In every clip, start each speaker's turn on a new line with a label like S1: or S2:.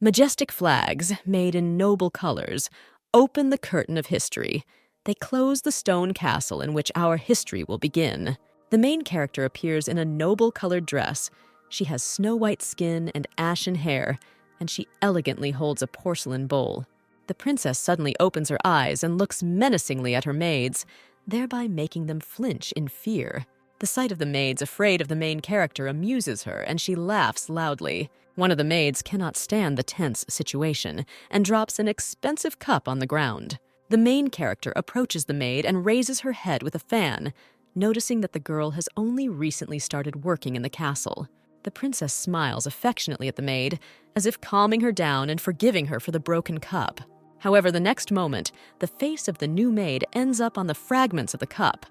S1: Majestic flags, made in noble colors, open the curtain of history. They close the stone castle in which our history will begin. The main character appears in a noble-colored dress. She has snow-white skin and ashen hair, and she elegantly holds a porcelain bowl. The princess suddenly opens her eyes and looks menacingly at her maids, thereby making them flinch in fear. The sight of the maids afraid of the main character amuses her, and she laughs loudly. One of the maids cannot stand the tense situation and drops an expensive cup on the ground. The main character approaches the maid and raises her head with a fan, noticing that the girl has only recently started working in the castle. The princess smiles affectionately at the maid, as if calming her down and forgiving her for the broken cup. However, the next moment, the face of the new maid ends up on the fragments of the cup.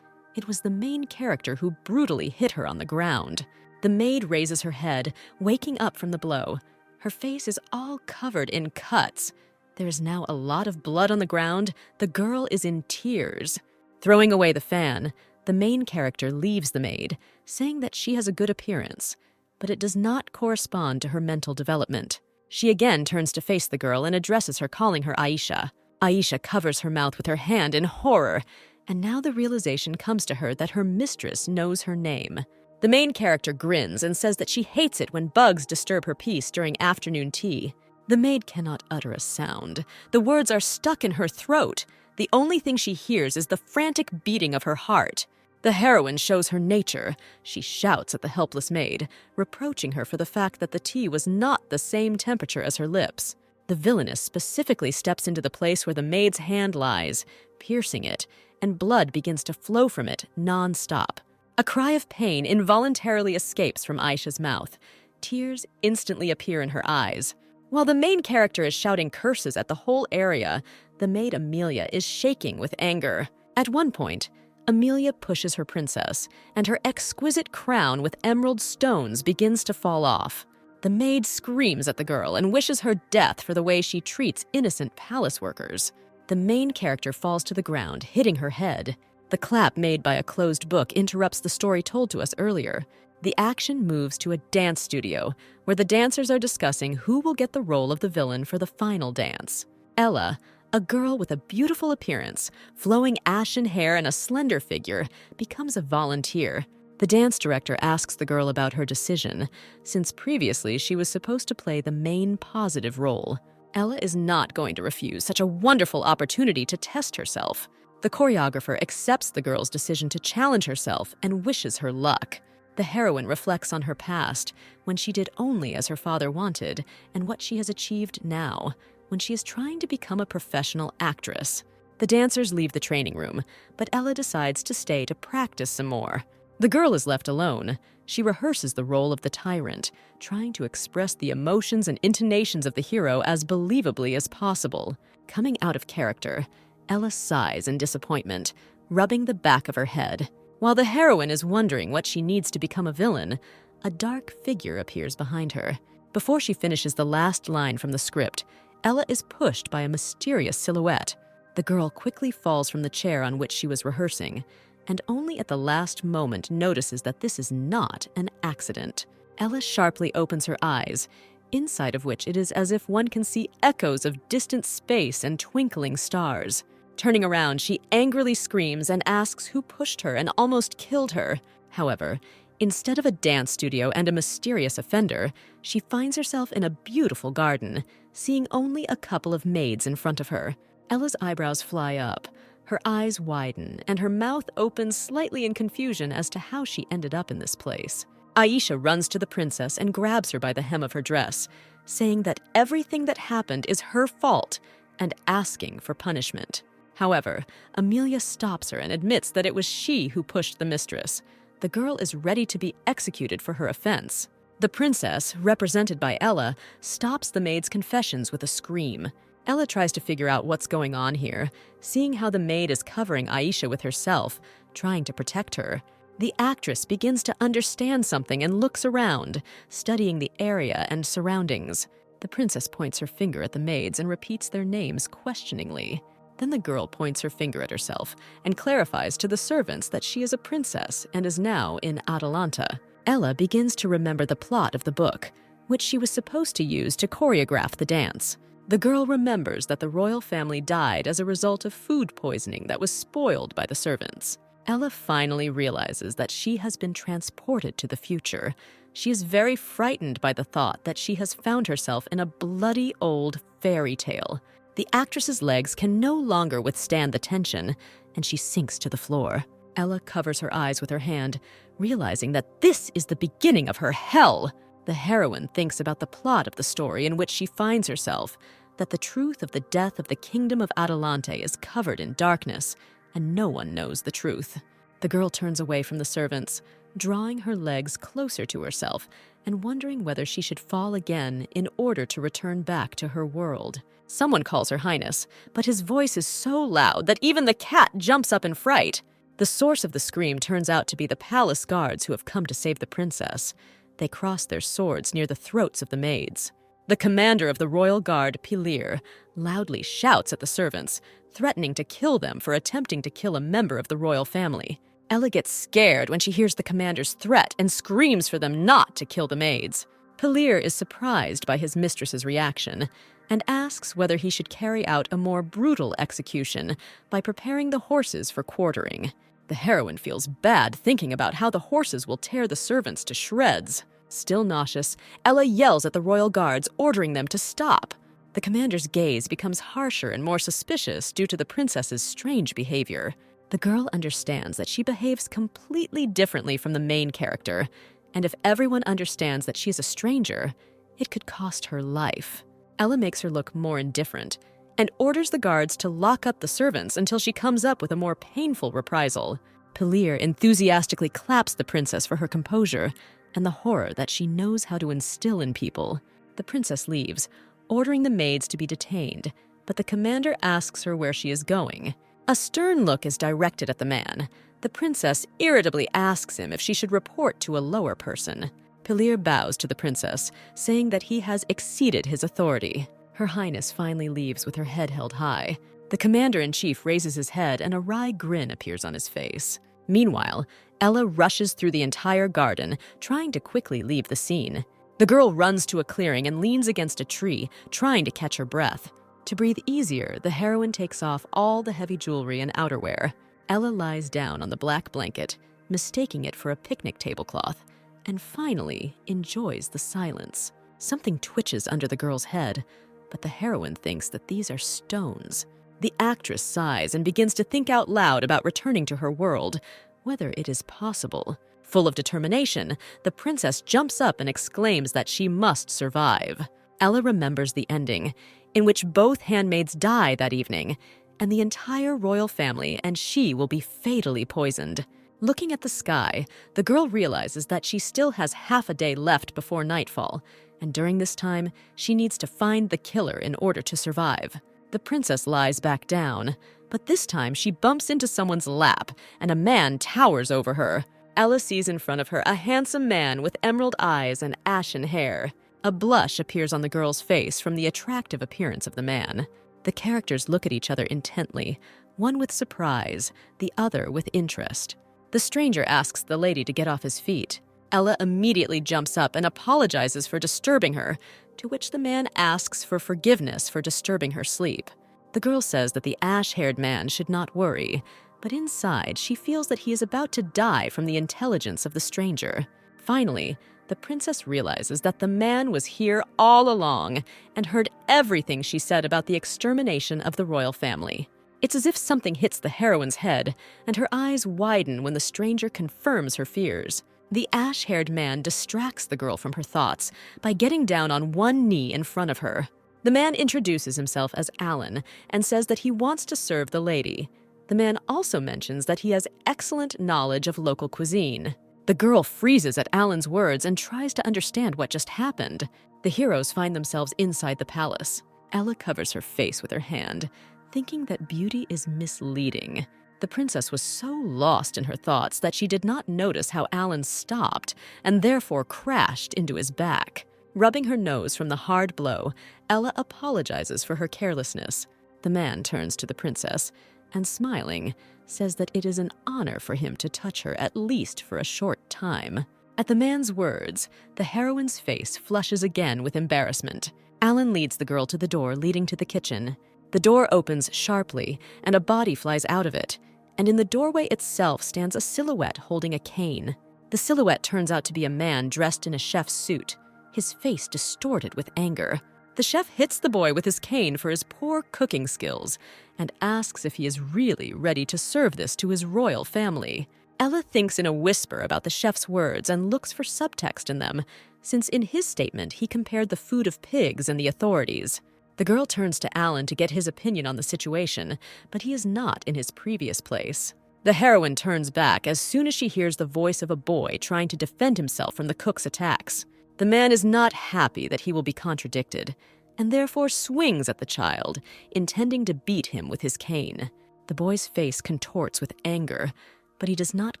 S1: It was the main character who brutally hit her on the ground. The maid raises her head, waking up from the blow. Her face is all covered in cuts. There is now a lot of blood on the ground. The girl is in tears. Throwing away the fan, the main character leaves the maid, saying that she has a good appearance, but it does not correspond to her mental development. She again turns to face the girl and addresses her, calling her Aisha. Aisha covers her mouth with her hand in horror, and now the realization comes to her that her mistress knows her name. The main character grins and says that she hates it when bugs disturb her peace during afternoon tea. The maid cannot utter a sound. The words are stuck in her throat. The only thing she hears is the frantic beating of her heart. The heroine shows her nature. She shouts at the helpless maid, reproaching her for the fact that the tea was not the same temperature as her lips. The villainess specifically steps into the place where the maid's hand lies, piercing it, and blood begins to flow from it non-stop. A cry of pain involuntarily escapes from Aisha's mouth. Tears instantly appear in her eyes. While the main character is shouting curses at the whole area, the maid Amelia is shaking with anger. At one point, Amelia pushes her princess, and her exquisite crown with emerald stones begins to fall off. The maid screams at the girl and wishes her death for the way she treats innocent palace workers. The main character falls to the ground, hitting her head. The clap made by a closed book interrupts the story told to us earlier. The action moves to a dance studio, where the dancers are discussing who will get the role of the villain for the final dance. Ella, a girl with a beautiful appearance, flowing ashen hair and a slender figure, becomes a volunteer. The dance director asks the girl about her decision, since previously she was supposed to play the main positive role. Ella is not going to refuse such a wonderful opportunity to test herself. The choreographer accepts the girl's decision to challenge herself and wishes her luck. The heroine reflects on her past, when she did only as her father wanted, and what she has achieved now, when she is trying to become a professional actress. The dancers leave the training room, but Ella decides to stay to practice some more. The girl is left alone. She rehearses the role of the tyrant, trying to express the emotions and intonations of the hero as believably as possible. Coming out of character, Ella sighs in disappointment, rubbing the back of her head. While the heroine is wondering what she needs to become a villain, a dark figure appears behind her. Before she finishes the last line from the script, Ella is pushed by a mysterious silhouette. The girl quickly falls from the chair on which she was rehearsing, and only at the last moment notices that this is not an accident. Ella sharply opens her eyes, inside of which it is as if one can see echoes of distant space and twinkling stars. Turning around, she angrily screams and asks who pushed her and almost killed her. However, instead of a dance studio and a mysterious offender, she finds herself in a beautiful garden, seeing only a couple of maids in front of her. Ella's eyebrows fly up, her eyes widen, and her mouth opens slightly in confusion as to how she ended up in this place. Aisha runs to the princess and grabs her by the hem of her dress, saying that everything that happened is her fault and asking for punishment. However, Amelia stops her and admits that it was she who pushed the mistress. The girl is ready to be executed for her offense. The princess, represented by Ella, stops the maid's confessions with a scream. Ella tries to figure out what's going on here, seeing how the maid is covering Aisha with herself, trying to protect her. The actress begins to understand something and looks around, studying the area and surroundings. The princess points her finger at the maids and repeats their names questioningly. Then the girl points her finger at herself and clarifies to the servants that she is a princess and is now in Atalanta. Ella begins to remember the plot of the book. which she was supposed to use to choreograph the dance. The girl remembers that the royal family died as a result of food poisoning that was spoiled by the servants. Ella finally realizes that she has been transported to the future. She is very frightened by the thought that she has found herself in a bloody old fairy tale. The actress's legs can no longer withstand the tension, and she sinks to the floor. Ella covers her eyes with her hand, realizing that this is the beginning of her hell. The heroine thinks about the plot of the story in which she finds herself, that the truth of the death of the kingdom of Adelante is covered in darkness, and no one knows the truth. The girl turns away from the servants, drawing her legs closer to herself and wondering whether she should fall again in order to return back to her world. Someone calls Her Highness, but his voice is so loud that even the cat jumps up in fright. The source of the scream turns out to be the palace guards who have come to save the princess. They cross their swords near the throats of the maids. The commander of the royal guard, Pilir, loudly shouts at the servants, threatening to kill them for attempting to kill a member of the royal family. Ella gets scared when she hears the commander's threat and screams for them not to kill the maids. Pilir is surprised by his mistress's reaction and asks whether he should carry out a more brutal execution by preparing the horses for quartering. The heroine feels bad thinking about how the horses will tear the servants to shreds. Still nauseous, Ella yells at the royal guards, ordering them to stop. The commander's gaze becomes harsher and more suspicious due to the princess's strange behavior. The girl understands that she behaves completely differently from the main character, and if everyone understands that she's a stranger, it could cost her life. Ella makes her look more indifferent and orders the guards to lock up the servants until she comes up with a more painful reprisal. Pilir enthusiastically claps the princess for her composure and the horror that she knows how to instill in people. The princess leaves, ordering the maids to be detained, but the commander asks her where she is going. A stern look is directed at the man. The princess irritably asks him if she should report to a lower person. Pilir bows to the princess, saying that he has exceeded his authority. Her Highness finally leaves with her head held high. The commander-in-chief raises his head and a wry grin appears on his face. Meanwhile, Ella rushes through the entire garden, trying to quickly leave the scene. The girl runs to a clearing and leans against a tree, trying to catch her breath. To breathe easier, the heroine takes off all the heavy jewelry and outerwear. Ella lies down on the black blanket, mistaking it for a picnic tablecloth, and finally enjoys the silence. Something twitches under the girl's head, but the heroine thinks that these are stones. The actress sighs and begins to think out loud about returning to her world, whether it is possible. Full of determination, the princess jumps up and exclaims that she must survive. Ella remembers the ending, in which both handmaids die that evening, and the entire royal family and she will be fatally poisoned. Looking at the sky, the girl realizes that she still has half a day left before nightfall, and during this time, she needs to find the killer in order to survive. The princess lies back down, but this time she bumps into someone's lap, and a man towers over her. Ella sees in front of her a handsome man with emerald eyes and ashen hair. A blush appears on the girl's face from the attractive appearance of the man. The characters look at each other intently, one with surprise, the other with interest. The stranger asks the lady to get off his feet. Ella immediately jumps up and apologizes for disturbing her, to which the man asks for forgiveness for disturbing her sleep. The girl says that the ash-haired man should not worry, but inside she feels that he is about to die from the intelligence of the stranger. Finally, the princess realizes that the man was here all along and heard everything she said about the extermination of the royal family. It's as if something hits the heroine's head, and her eyes widen when the stranger confirms her fears. The ash-haired man distracts the girl from her thoughts by getting down on one knee in front of her. The man introduces himself as Alan and says that he wants to serve the lady. The man also mentions that he has excellent knowledge of local cuisine. The girl freezes at Alan's words and tries to understand what just happened. The heroes find themselves inside the palace. Ella covers her face with her hand, thinking that beauty is misleading. The princess was so lost in her thoughts that she did not notice how Alan stopped and therefore crashed into his back. Rubbing her nose from the hard blow, Ella apologizes for her carelessness. The man turns to the princess and, smiling, says that it is an honor for him to touch her at least for a short time. At the man's words, the heroine's face flushes again with embarrassment. Alan leads the girl to the door leading to the kitchen. The door opens sharply, and a body flies out of it, and in the doorway itself stands a silhouette holding a cane. The silhouette turns out to be a man dressed in a chef's suit, his face distorted with anger. The chef hits the boy with his cane for his poor cooking skills and asks if he is really ready to serve this to his royal family. Ella thinks in a whisper about the chef's words and looks for subtext in them, since in his statement he compared the food of pigs and the authorities. The girl turns to Alan to get his opinion on the situation, but he is not in his previous place. The heroine turns back as soon as she hears the voice of a boy trying to defend himself from the cook's attacks. The man is not happy that he will be contradicted, and therefore swings at the child, intending to beat him with his cane. The boy's face contorts with anger, but he does not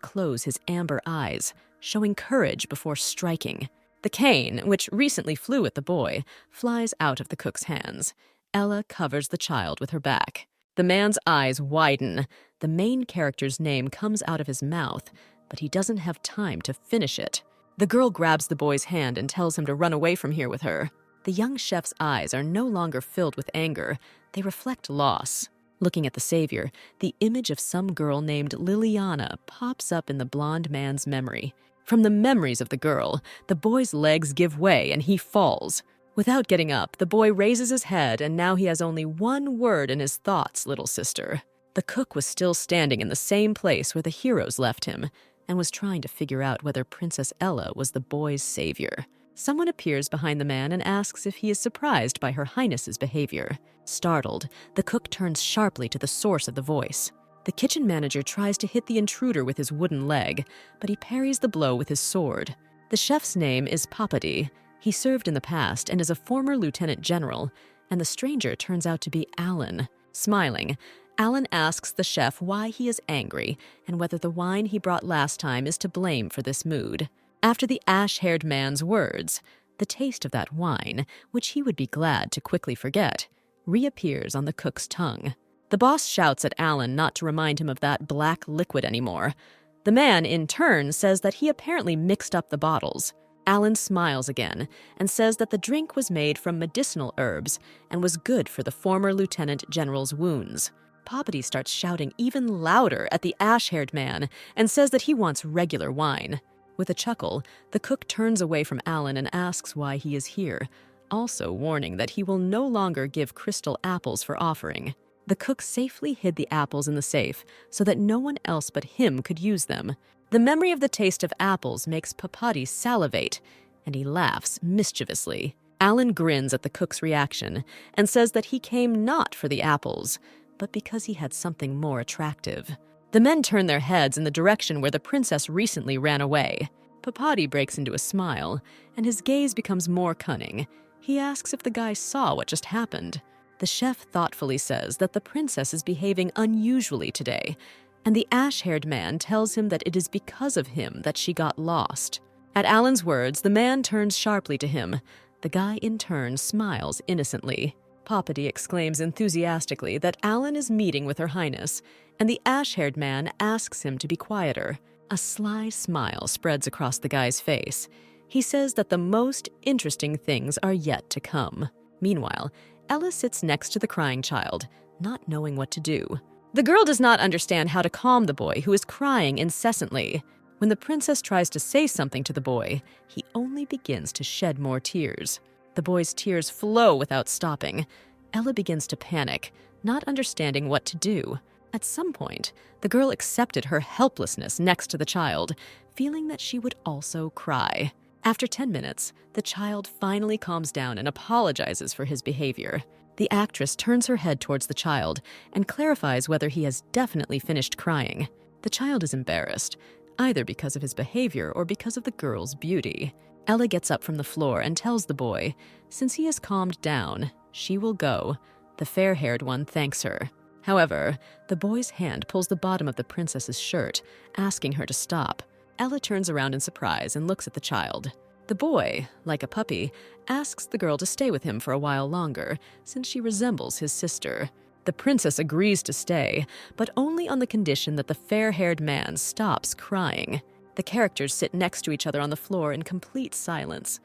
S1: close his amber eyes, showing courage before striking. The cane, which recently flew at the boy, flies out of the cook's hands. Ella covers the child with her back. The man's eyes widen. The main character's name comes out of his mouth, but he doesn't have time to finish it. The girl grabs the boy's hand and tells him to run away from here with her. The young chef's eyes are no longer filled with anger. They reflect loss. Looking at the savior, the image of some girl named Liliana pops up in the blonde man's memory. From the memories of the girl, the boy's legs give way and he falls. Without getting up, the boy raises his head and now he has only one word in his thoughts, little sister. The cook was still standing in the same place where the heroes left him and was trying to figure out whether Princess Ella was the boy's savior. Someone appears behind the man and asks if he is surprised by Her Highness's behavior. Startled, the cook turns sharply to the source of the voice. The kitchen manager tries to hit the intruder with his wooden leg, but he parries the blow with his sword. The chef's name is Papadi. He served in the past and is a former lieutenant general, and the stranger turns out to be Alan. Smiling, Alan asks the chef why he is angry and whether the wine he brought last time is to blame for this mood. After the ash-haired man's words, the taste of that wine, which he would be glad to quickly forget, reappears on the cook's tongue. The boss shouts at Alan not to remind him of that black liquid anymore. The man, in turn, says that he apparently mixed up the bottles. Alan smiles again and says that the drink was made from medicinal herbs and was good for the former lieutenant general's wounds. Papadi starts shouting even louder at the ash-haired man and says that he wants regular wine. With a chuckle, the cook turns away from Alan and asks why he is here, also warning that he will no longer give crystal apples for offering. The cook safely hid the apples in the safe so that no one else but him could use them. The memory of the taste of apples makes Papadi salivate, and he laughs mischievously. Alan grins at the cook's reaction and says that he came not for the apples, but because he had something more attractive. The men turn their heads in the direction where the princess recently ran away. Papadi breaks into a smile, and his gaze becomes more cunning. He asks if the guy saw what just happened. The chef thoughtfully says that the princess is behaving unusually today, and the ash-haired man tells him that it is because of him that she got lost. At Alan's words, the man turns sharply to him. The guy, in turn, smiles innocently. Papadi exclaims enthusiastically that Alan is meeting with Her Highness, and the ash-haired man asks him to be quieter. A sly smile spreads across the guy's face. He says that the most interesting things are yet to come. Meanwhile, Ella sits next to the crying child, not knowing what to do. The girl does not understand how to calm the boy, who is crying incessantly. When the princess tries to say something to the boy, he only begins to shed more tears. The boy's tears flow without stopping. Ella begins to panic, not understanding what to do. At some point, the girl accepted her helplessness next to the child, feeling that she would also cry. After 10 minutes, the child finally calms down and apologizes for his behavior. The actress turns her head towards the child and clarifies whether he has definitely finished crying. The child is embarrassed, either because of his behavior or because of the girl's beauty. Ella gets up from the floor and tells the boy, since he has calmed down, she will go. The fair-haired one thanks her. However, the boy's hand pulls the bottom of the princess's shirt, asking her to stop. Ella turns around in surprise and looks at the child. The boy, like a puppy, asks the girl to stay with him for a while longer, since she resembles his sister. The princess agrees to stay, but only on the condition that the fair-haired man stops crying. The characters sit next to each other on the floor in complete silence.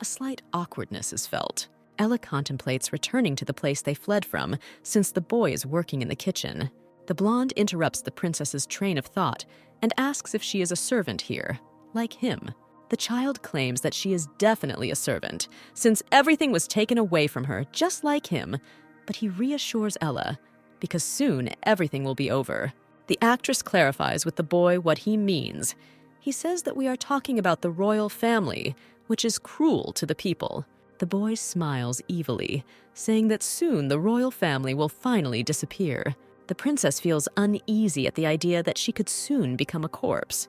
S1: A slight awkwardness is felt. Ella contemplates returning to the place they fled from, since the boy is working in the kitchen. The blonde interrupts the princess's train of thought and asks if she is a servant here, like him. The child claims that she is definitely a servant, since everything was taken away from her, just like him, but he reassures Ella, because soon everything will be over. The actress clarifies with the boy what he means. He says that we are talking about the royal family, which is cruel to the people. The boy smiles evilly, saying that soon the royal family will finally disappear. The princess feels uneasy at the idea that she could soon become a corpse.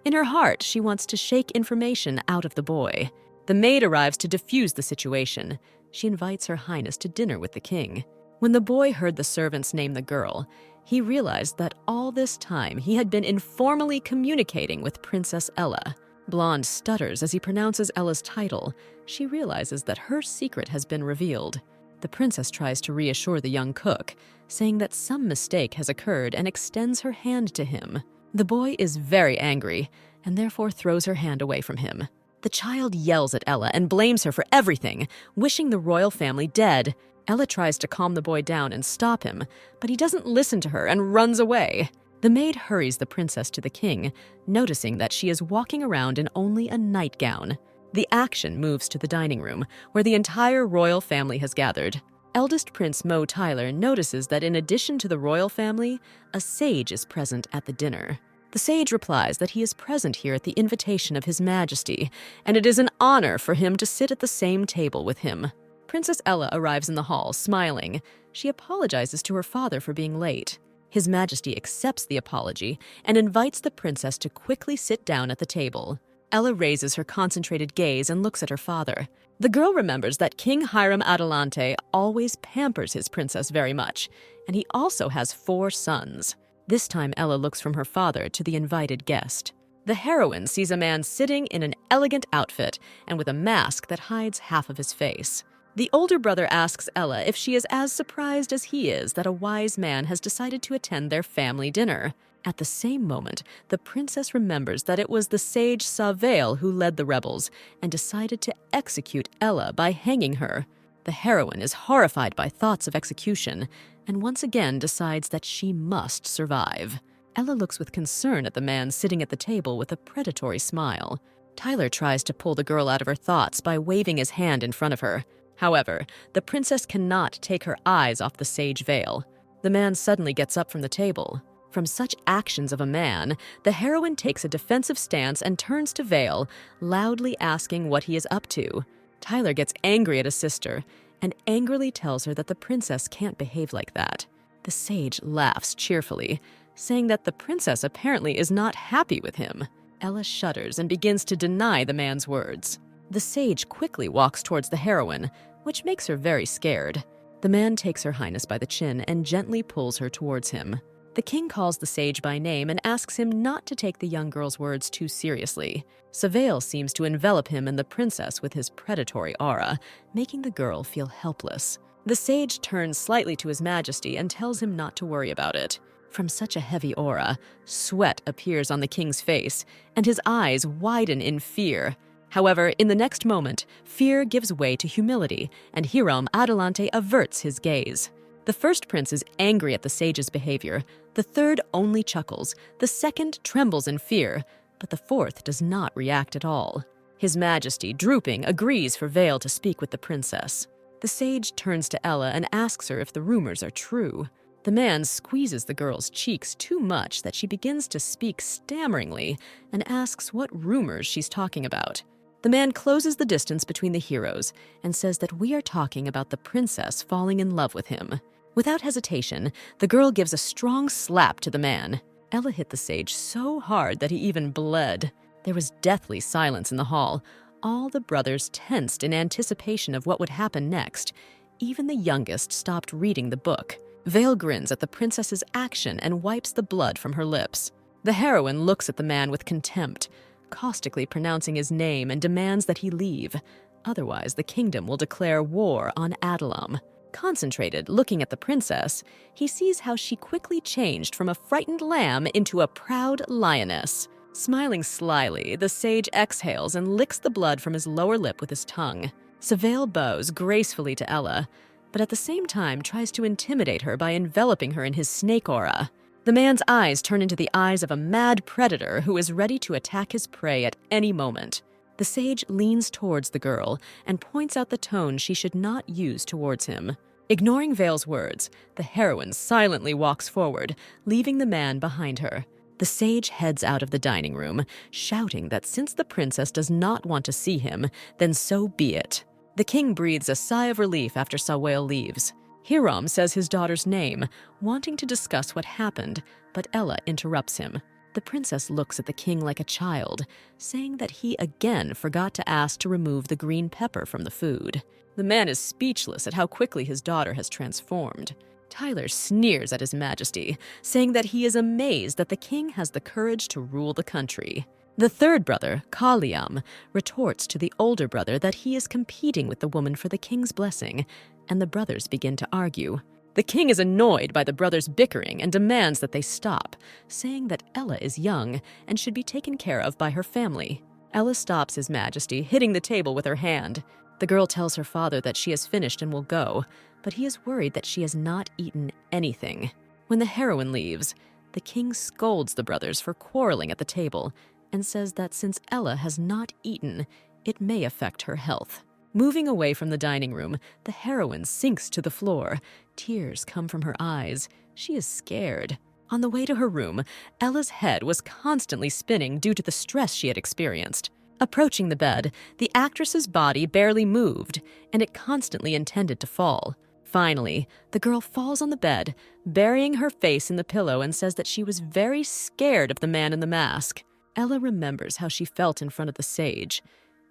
S1: In her heart, she wants to shake information out of the boy. The maid arrives to defuse the situation. She invites Her Highness to dinner with the king. When the boy heard the servants name the girl, he realized that all this time he had been informally communicating with Princess Ella. Blonde stutters as he pronounces Ella's title. She realizes that her secret has been revealed. The princess tries to reassure the young cook, saying that some mistake has occurred and extends her hand to him. The boy is very angry and therefore throws her hand away from him. The child yells at Ella and blames her for everything, wishing the royal family dead. Ella tries to calm the boy down and stop him, but he doesn't listen to her and runs away. The maid hurries the princess to the king, noticing that she is walking around in only a nightgown. The action moves to the dining room, where the entire royal family has gathered. Eldest Prince Mo Tyler notices that in addition to the royal family, a sage is present at the dinner. The sage replies that he is present here at the invitation of His Majesty, and it is an honor for him to sit at the same table with him. Princess Ella arrives in the hall, smiling. She apologizes to her father for being late. His Majesty accepts the apology and invites the princess to quickly sit down at the table. Ella raises her concentrated gaze and looks at her father. The girl remembers that King Hiram Adelante always pampers his princess very much, and he also has 4 sons. This time Ella looks from her father to the invited guest. The heroine sees a man sitting in an elegant outfit and with a mask that hides half of his face. The older brother asks Ella if she is as surprised as he is that a wise man has decided to attend their family dinner. At the same moment, the princess remembers that it was the sage Savel who led the rebels and decided to execute Ella by hanging her. The heroine is horrified by thoughts of execution and once again decides that she must survive. Ella looks with concern at the man sitting at the table with a predatory smile. Tyler tries to pull the girl out of her thoughts by waving his hand in front of her. However, the princess cannot take her eyes off the sage veil. The man suddenly gets up from the table. From such actions of a man, the heroine takes a defensive stance and turns to Vale, loudly asking what he is up to. Tyler gets angry at his sister and angrily tells her that the princess can't behave like that. The sage laughs cheerfully, saying that the princess apparently is not happy with him. Ella shudders and begins to deny the man's words. The sage quickly walks towards the heroine, which makes her very scared. The man takes Her Highness by the chin and gently pulls her towards him. The king calls the sage by name and asks him not to take the young girl's words too seriously. Savel seems to envelop him and the princess with his predatory aura, making the girl feel helpless. The sage turns slightly to His Majesty and tells him not to worry about it. From such a heavy aura, sweat appears on the king's face, and his eyes widen in fear. However, in the next moment, fear gives way to humility, and Hiram Adelante averts his gaze. The first prince is angry at the sage's behavior, the third only chuckles, the second trembles in fear, but the fourth does not react at all. His Majesty, drooping, agrees for Vale to speak with the princess. The sage turns to Ella and asks her if the rumors are true. The man squeezes the girl's cheeks too much that she begins to speak stammeringly and asks what rumors she's talking about. The man closes the distance between the heroes and says that we are talking about the princess falling in love with him. Without hesitation, the girl gives a strong slap to the man. Ella hit the sage so hard that he even bled. There was deathly silence in the hall. All the brothers tensed in anticipation of what would happen next. Even the youngest stopped reading the book. Vale grins at the princess's action and wipes the blood from her lips. The heroine looks at the man with contempt, caustically pronouncing his name and demands that he leave. Otherwise, the kingdom will declare war on Adelam. Concentrated, looking at the princess, he sees how she quickly changed from a frightened lamb into a proud lioness. Smiling slyly, the sage exhales and licks the blood from his lower lip with his tongue. Savale bows gracefully to Ella, but at the same time tries to intimidate her by enveloping her in his snake aura. The man's eyes turn into the eyes of a mad predator who is ready to attack his prey at any moment. The sage leans towards the girl and points out the tone she should not use towards him. Ignoring Vale's words, the heroine silently walks forward, leaving the man behind her. The sage heads out of the dining room, shouting that since the princess does not want to see him, then so be it. The king breathes a sigh of relief after Sawale leaves. Hiram says his daughter's name, wanting to discuss what happened, but Ella interrupts him. The princess looks at the king like a child, saying that he again forgot to ask to remove the green pepper from the food. The man is speechless at how quickly his daughter has transformed. Tyler sneers at His Majesty, saying that he is amazed that the king has the courage to rule the country. The third brother, Coliseum, retorts to the older brother that he is competing with the woman for the king's blessing, and the brothers begin to argue. The king is annoyed by the brothers' bickering and demands that they stop, saying that Ella is young and should be taken care of by her family. Ella stops His Majesty, hitting the table with her hand. The girl tells her father that she has finished and will go, but he is worried that she has not eaten anything. When the heroine leaves, the king scolds the brothers for quarreling at the table and says that since Ella has not eaten, it may affect her health. Moving away from the dining room, the heroine sinks to the floor. Tears come from her eyes. She is scared. On the way to her room, Ella's head was constantly spinning due to the stress she had experienced. Approaching the bed, the actress's body barely moved, and it constantly intended to fall. Finally, the girl falls on the bed, burying her face in the pillow, and says that she was very scared of the man in the mask. Ella remembers how she felt in front of the sage.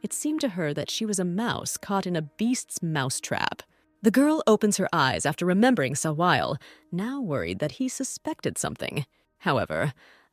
S1: It seemed to her that she was a mouse caught in a beast's mousetrap. The girl opens her eyes after remembering Sawale, now worried that he suspected something. However,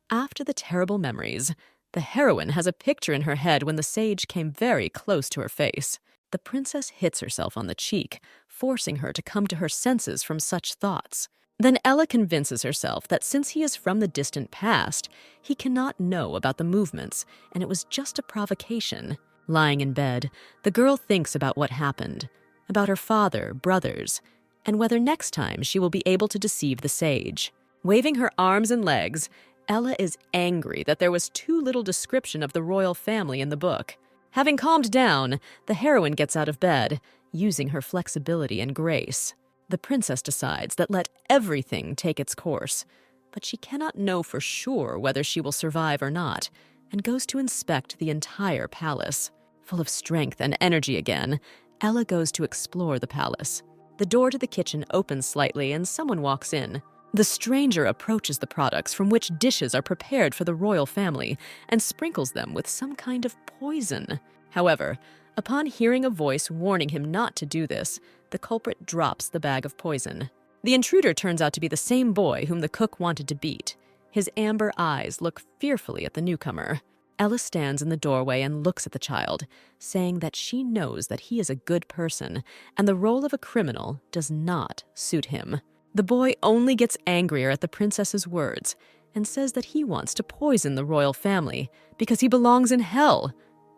S1: after the terrible memories, the heroine has a picture in her head when the sage came very close to her face. The princess hits herself on the cheek, forcing her to come to her senses from such thoughts. Then Ella convinces herself that since he is from the distant past, he cannot know about the movements, and it was just a provocation. Lying in bed, the girl thinks about what happened, about her father, brothers, and whether next time she will be able to deceive the sage. Waving her arms and legs, Ella is angry that there was too little description of the royal family in the book. Having calmed down, the heroine gets out of bed, using her flexibility and grace. The princess decides that let everything take its course, but she cannot know for sure whether she will survive or not, and goes to inspect the entire palace. Full of strength and energy again, Ella goes to explore the palace. The door to the kitchen opens slightly and someone walks in. The stranger approaches the products from which dishes are prepared for the royal family and sprinkles them with some kind of poison. However, upon hearing a voice warning him not to do this, the culprit drops the bag of poison. The intruder turns out to be the same boy whom the cook wanted to beat. His amber eyes look fearfully at the newcomer. Ella stands in the doorway and looks at the child, saying that she knows that he is a good person and the role of a criminal does not suit him. The boy only gets angrier at the princess's words and says that he wants to poison the royal family because he belongs in hell,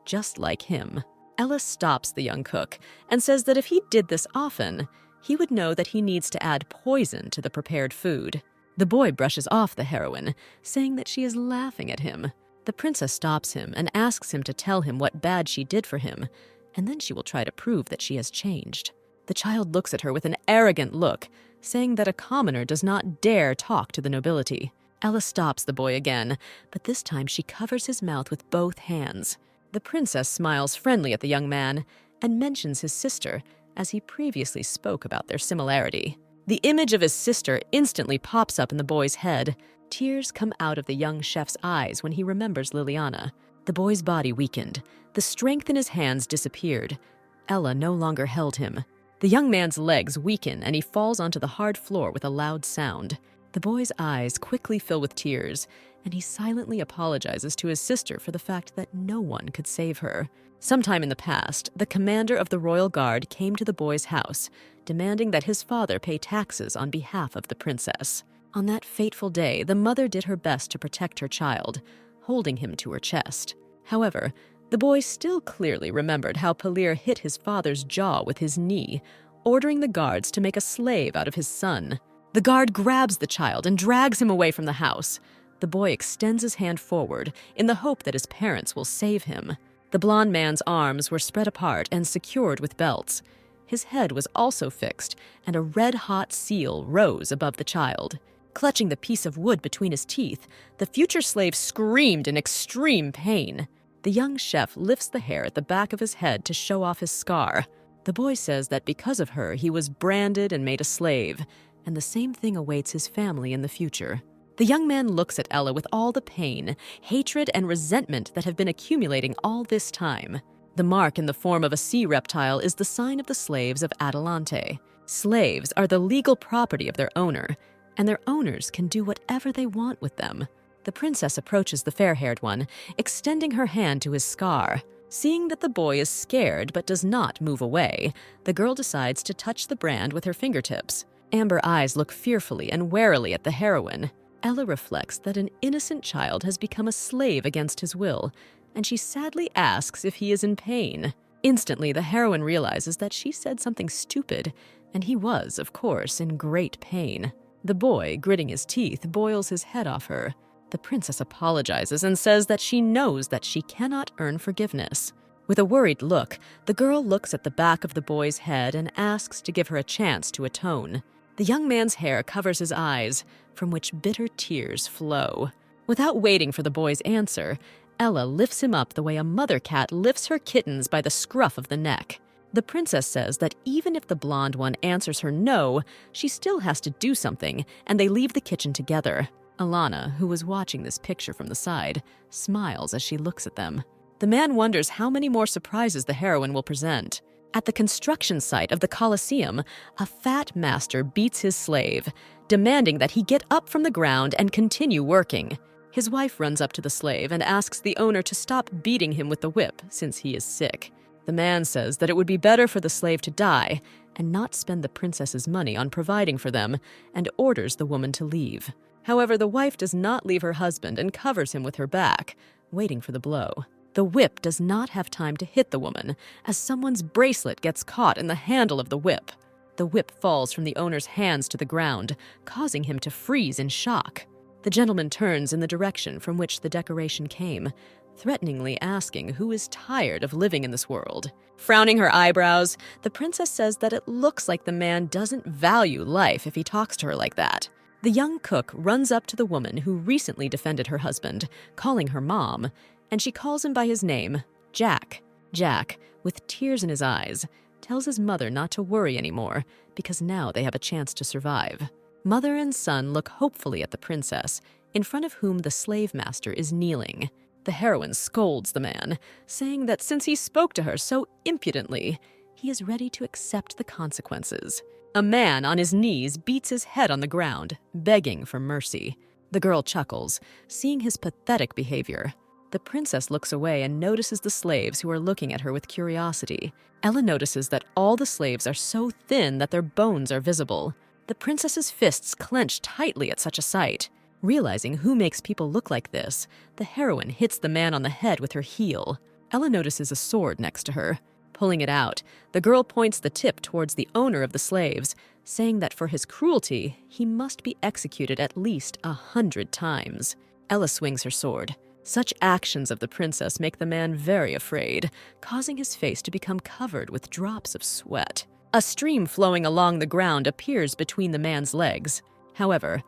S1: just like him. Ella stops the young cook and says that if he did this often, he would know that he needs to add poison to the prepared food. The boy brushes off the heroine, saying that she is laughing at him. The princess stops him and asks him to tell him what bad she did for him, and then she will try to prove that she has changed. The child looks at her with an arrogant look, saying that a commoner does not dare talk to the nobility. Ella stops the boy again, but this time she covers his mouth with both hands. The princess smiles friendly at the young man and mentions his sister, as he previously spoke about their similarity. The image of his sister instantly pops up in the boy's head. Tears come out of the young chef's eyes when he remembers Liliana. The boy's body weakened. The strength in his hands disappeared. Ella no longer held him. The young man's legs weaken and he falls onto the hard floor with a loud sound. The boy's eyes quickly fill with tears, and he silently apologizes to his sister for the fact that no one could save her. Sometime in the past, the commander of the royal guard came to the boy's house, demanding that his father pay taxes on behalf of the princess. On that fateful day, the mother did her best to protect her child, holding him to her chest. However, the boy still clearly remembered how Palir hit his father's jaw with his knee, ordering the guards to make a slave out of his son. The guard grabs the child and drags him away from the house. The boy extends his hand forward in the hope that his parents will save him. The blond man's arms were spread apart and secured with belts. His head was also fixed, and a red-hot seal rose above the child. Clutching the piece of wood between his teeth, the future slave screamed in extreme pain. The young chef lifts the hair at the back of his head to show off his scar. The boy says that because of her, he was branded and made a slave, and the same thing awaits his family in the future. The young man looks at Ella with all the pain, hatred, and resentment that have been accumulating all this time. The mark in the form of a sea reptile is the sign of the slaves of Adelante. Slaves are the legal property of their owner, and their owners can do whatever they want with them. The princess approaches the fair-haired one, extending her hand to his scar. Seeing that the boy is scared but does not move away, the girl decides to touch the brand with her fingertips. Amber eyes look fearfully and warily at the heroine. Ella reflects that an innocent child has become a slave against his will, and she sadly asks if he is in pain. Instantly, the heroine realizes that she said something stupid, and he was, of course, in great pain. The boy, gritting his teeth, boils his head off her. The princess apologizes and says that she knows that she cannot earn forgiveness. With a worried look, the girl looks at the back of the boy's head and asks to give her a chance to atone. The young man's hair covers his eyes, from which bitter tears flow. Without waiting for the boy's answer, Ella lifts him up the way a mother cat lifts her kittens by the scruff of the neck. The princess says that even if the blonde one answers her no, she still has to do something, and they leave the kitchen together. Alana, who was watching this picture from the side, smiles as she looks at them. The man wonders how many more surprises the heroine will present. At the construction site of the Coliseum, a fat master beats his slave, demanding that he get up from the ground and continue working. His wife runs up to the slave and asks the owner to stop beating him with the whip since he is sick. The man says that it would be better for the slave to die and not spend the princess's money on providing for them, and orders the woman to leave. However, the wife does not leave her husband and covers him with her back, waiting for the blow. The whip does not have time to hit the woman, as someone's bracelet gets caught in the handle of the whip. The whip falls from the owner's hands to the ground, causing him to freeze in shock. The gentleman turns in the direction from which the decoration came, threateningly asking who is tired of living in this world. Frowning her eyebrows, the princess says that it looks like the man doesn't value life if he talks to her like that. The young cook runs up to the woman who recently defended her husband, calling her mom, and she calls him by his name, Jack. Jack, with tears in his eyes, tells his mother not to worry anymore because now they have a chance to survive. Mother and son look hopefully at the princess, in front of whom the slave master is kneeling. The heroine scolds the man, saying that since he spoke to her so impudently, he is ready to accept the consequences. A man on his knees beats his head on the ground, begging for mercy. The girl chuckles, seeing his pathetic behavior. The princess looks away and notices the slaves who are looking at her with curiosity. Ella notices that all the slaves are so thin that their bones are visible. The princess's fists clench tightly at such a sight. Realizing who makes people look like this, the heroine hits the man on the head with her heel. Ella notices a sword next to her. Pulling it out, the girl points the tip towards the owner of the slaves, saying that for his cruelty, he must be executed at least 100 times. Ella swings her sword. Such actions of the princess make the man very afraid, causing his face to become covered with drops of sweat. A stream flowing along the ground appears between the man's legs. However,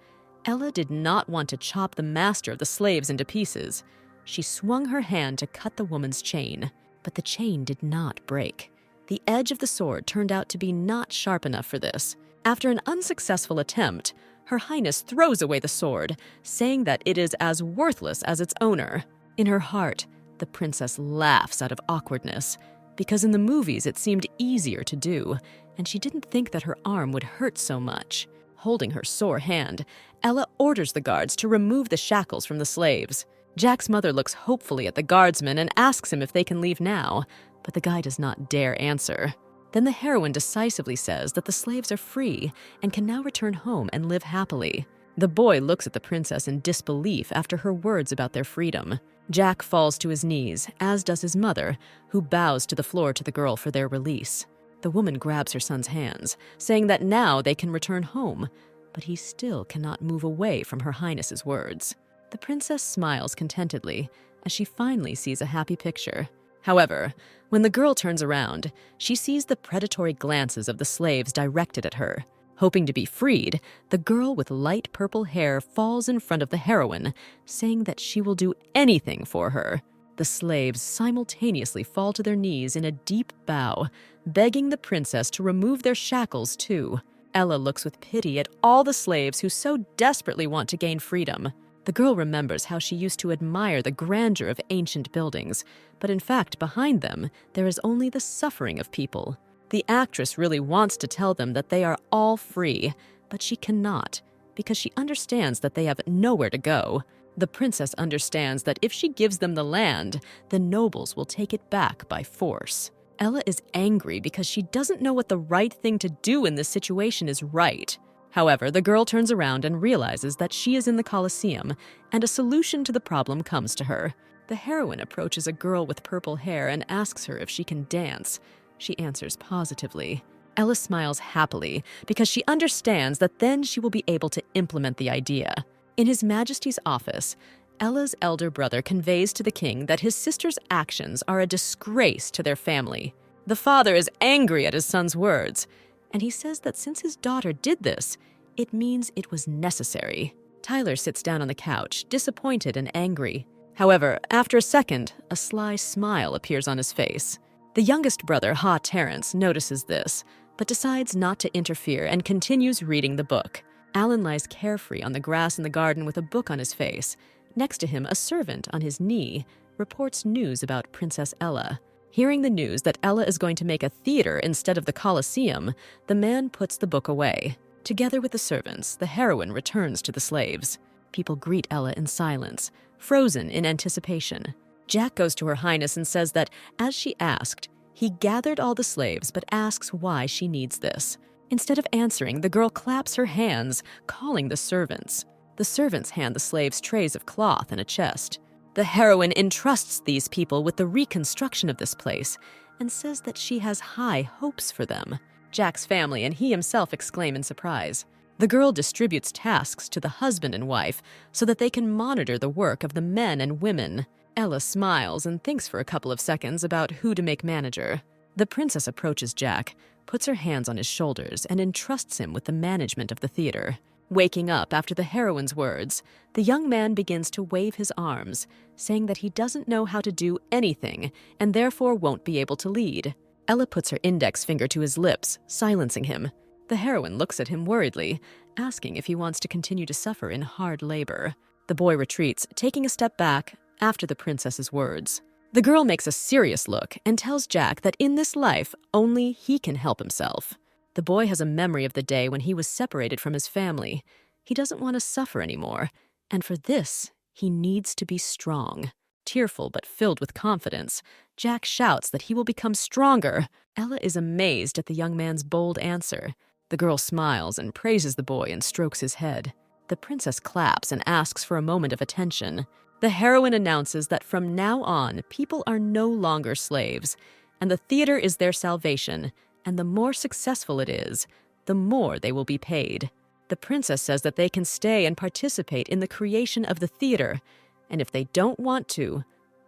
S1: Ella did not want to chop the master of the slaves into pieces. She swung her hand to cut the woman's chain, but the chain did not break. The edge of the sword turned out to be not sharp enough for this. After an unsuccessful attempt, Her Highness throws away the sword, saying that it is as worthless as its owner. In her heart, the princess laughs out of awkwardness, because in the movies it seemed easier to do, and she didn't think that her arm would hurt so much. Holding her sore hand, Ella orders the guards to remove the shackles from the slaves. Jack's mother looks hopefully at the guardsman and asks him if they can leave now, but the guy does not dare answer. Then the heroine decisively says that the slaves are free and can now return home and live happily. The boy looks at the princess in disbelief after her words about their freedom. Jack falls to his knees, as does his mother, who bows to the floor to the girl for their release. The woman grabs her son's hands, saying that now they can return home, but he still cannot move away from Her Highness's words. The princess smiles contentedly as she finally sees a happy picture. However, when the girl turns around, she sees the predatory glances of the slaves directed at her. Hoping to be freed, the girl with light purple hair falls in front of the heroine, saying that she will do anything for her. The slaves simultaneously fall to their knees in a deep bow, begging the princess to remove their shackles too. Ella looks with pity at all the slaves who so desperately want to gain freedom. The girl remembers how she used to admire the grandeur of ancient buildings, but in fact behind them there is only the suffering of people. The actress really wants to tell them that they are all free, but she cannot, because she understands that they have nowhere to go. The princess understands that if she gives them the land, the nobles will take it back by force. Ella is angry because she doesn't know what the right thing to do in this situation is right. However, the girl turns around and realizes that she is in the Coliseum, and a solution to the problem comes to her. The heroine approaches a girl with purple hair and asks her if she can dance. She answers positively. Ella smiles happily because she understands that then she will be able to implement the idea. In His Majesty's office, Ella's elder brother conveys to the king that his sister's actions are a disgrace to their family. The father is angry at his son's words, and he says that since his daughter did this, it means it was necessary. Tyler sits down on the couch, disappointed and angry. However, after a second, a sly smile appears on his face. The youngest brother, Terrance, notices this, but decides not to interfere and continues reading the book. Alan lies carefree on the grass in the garden with a book on his face. Next to him, a servant on his knee reports news about Princess Ella. Hearing the news that Ella is going to make a theater instead of the Coliseum, the man puts the book away. Together with the servants, the heroine returns to the slaves. People greet Ella in silence, frozen in anticipation. Jack goes to Her Highness and says that, as she asked, he gathered all the slaves but asks why she needs this. Instead of answering, the girl claps her hands, calling the servants. The servants hand the slaves trays of cloth and a chest. The heroine entrusts these people with the reconstruction of this place and says that she has high hopes for them. Jack's family and he himself exclaim in surprise. The girl distributes tasks to the husband and wife so that they can monitor the work of the men and women. Ella smiles and thinks for a couple of seconds about who to make manager. The princess approaches Jack, puts her hands on his shoulders, and entrusts him with the management of the theater. Waking up after the heroine's words, the young man begins to wave his arms, saying that he doesn't know how to do anything and therefore won't be able to lead. Ella puts her index finger to his lips, silencing him. The heroine looks at him worriedly, asking if he wants to continue to suffer in hard labor. The boy retreats, taking a step back after the princess's words. The girl makes a serious look and tells Jack that in this life, only he can help himself. The boy has a memory of the day when he was separated from his family. He doesn't want to suffer anymore, and for this, he needs to be strong. Tearful but filled with confidence, Jack shouts that he will become stronger. Ella is amazed at the young man's bold answer. The girl smiles and praises the boy and strokes his head. The princess claps and asks for a moment of attention. The heroine announces that from now on, people are no longer slaves, and the theater is their salvation, and the more successful it is, the more they will be paid. The princess says that they can stay and participate in the creation of the theater, and if they don't want to,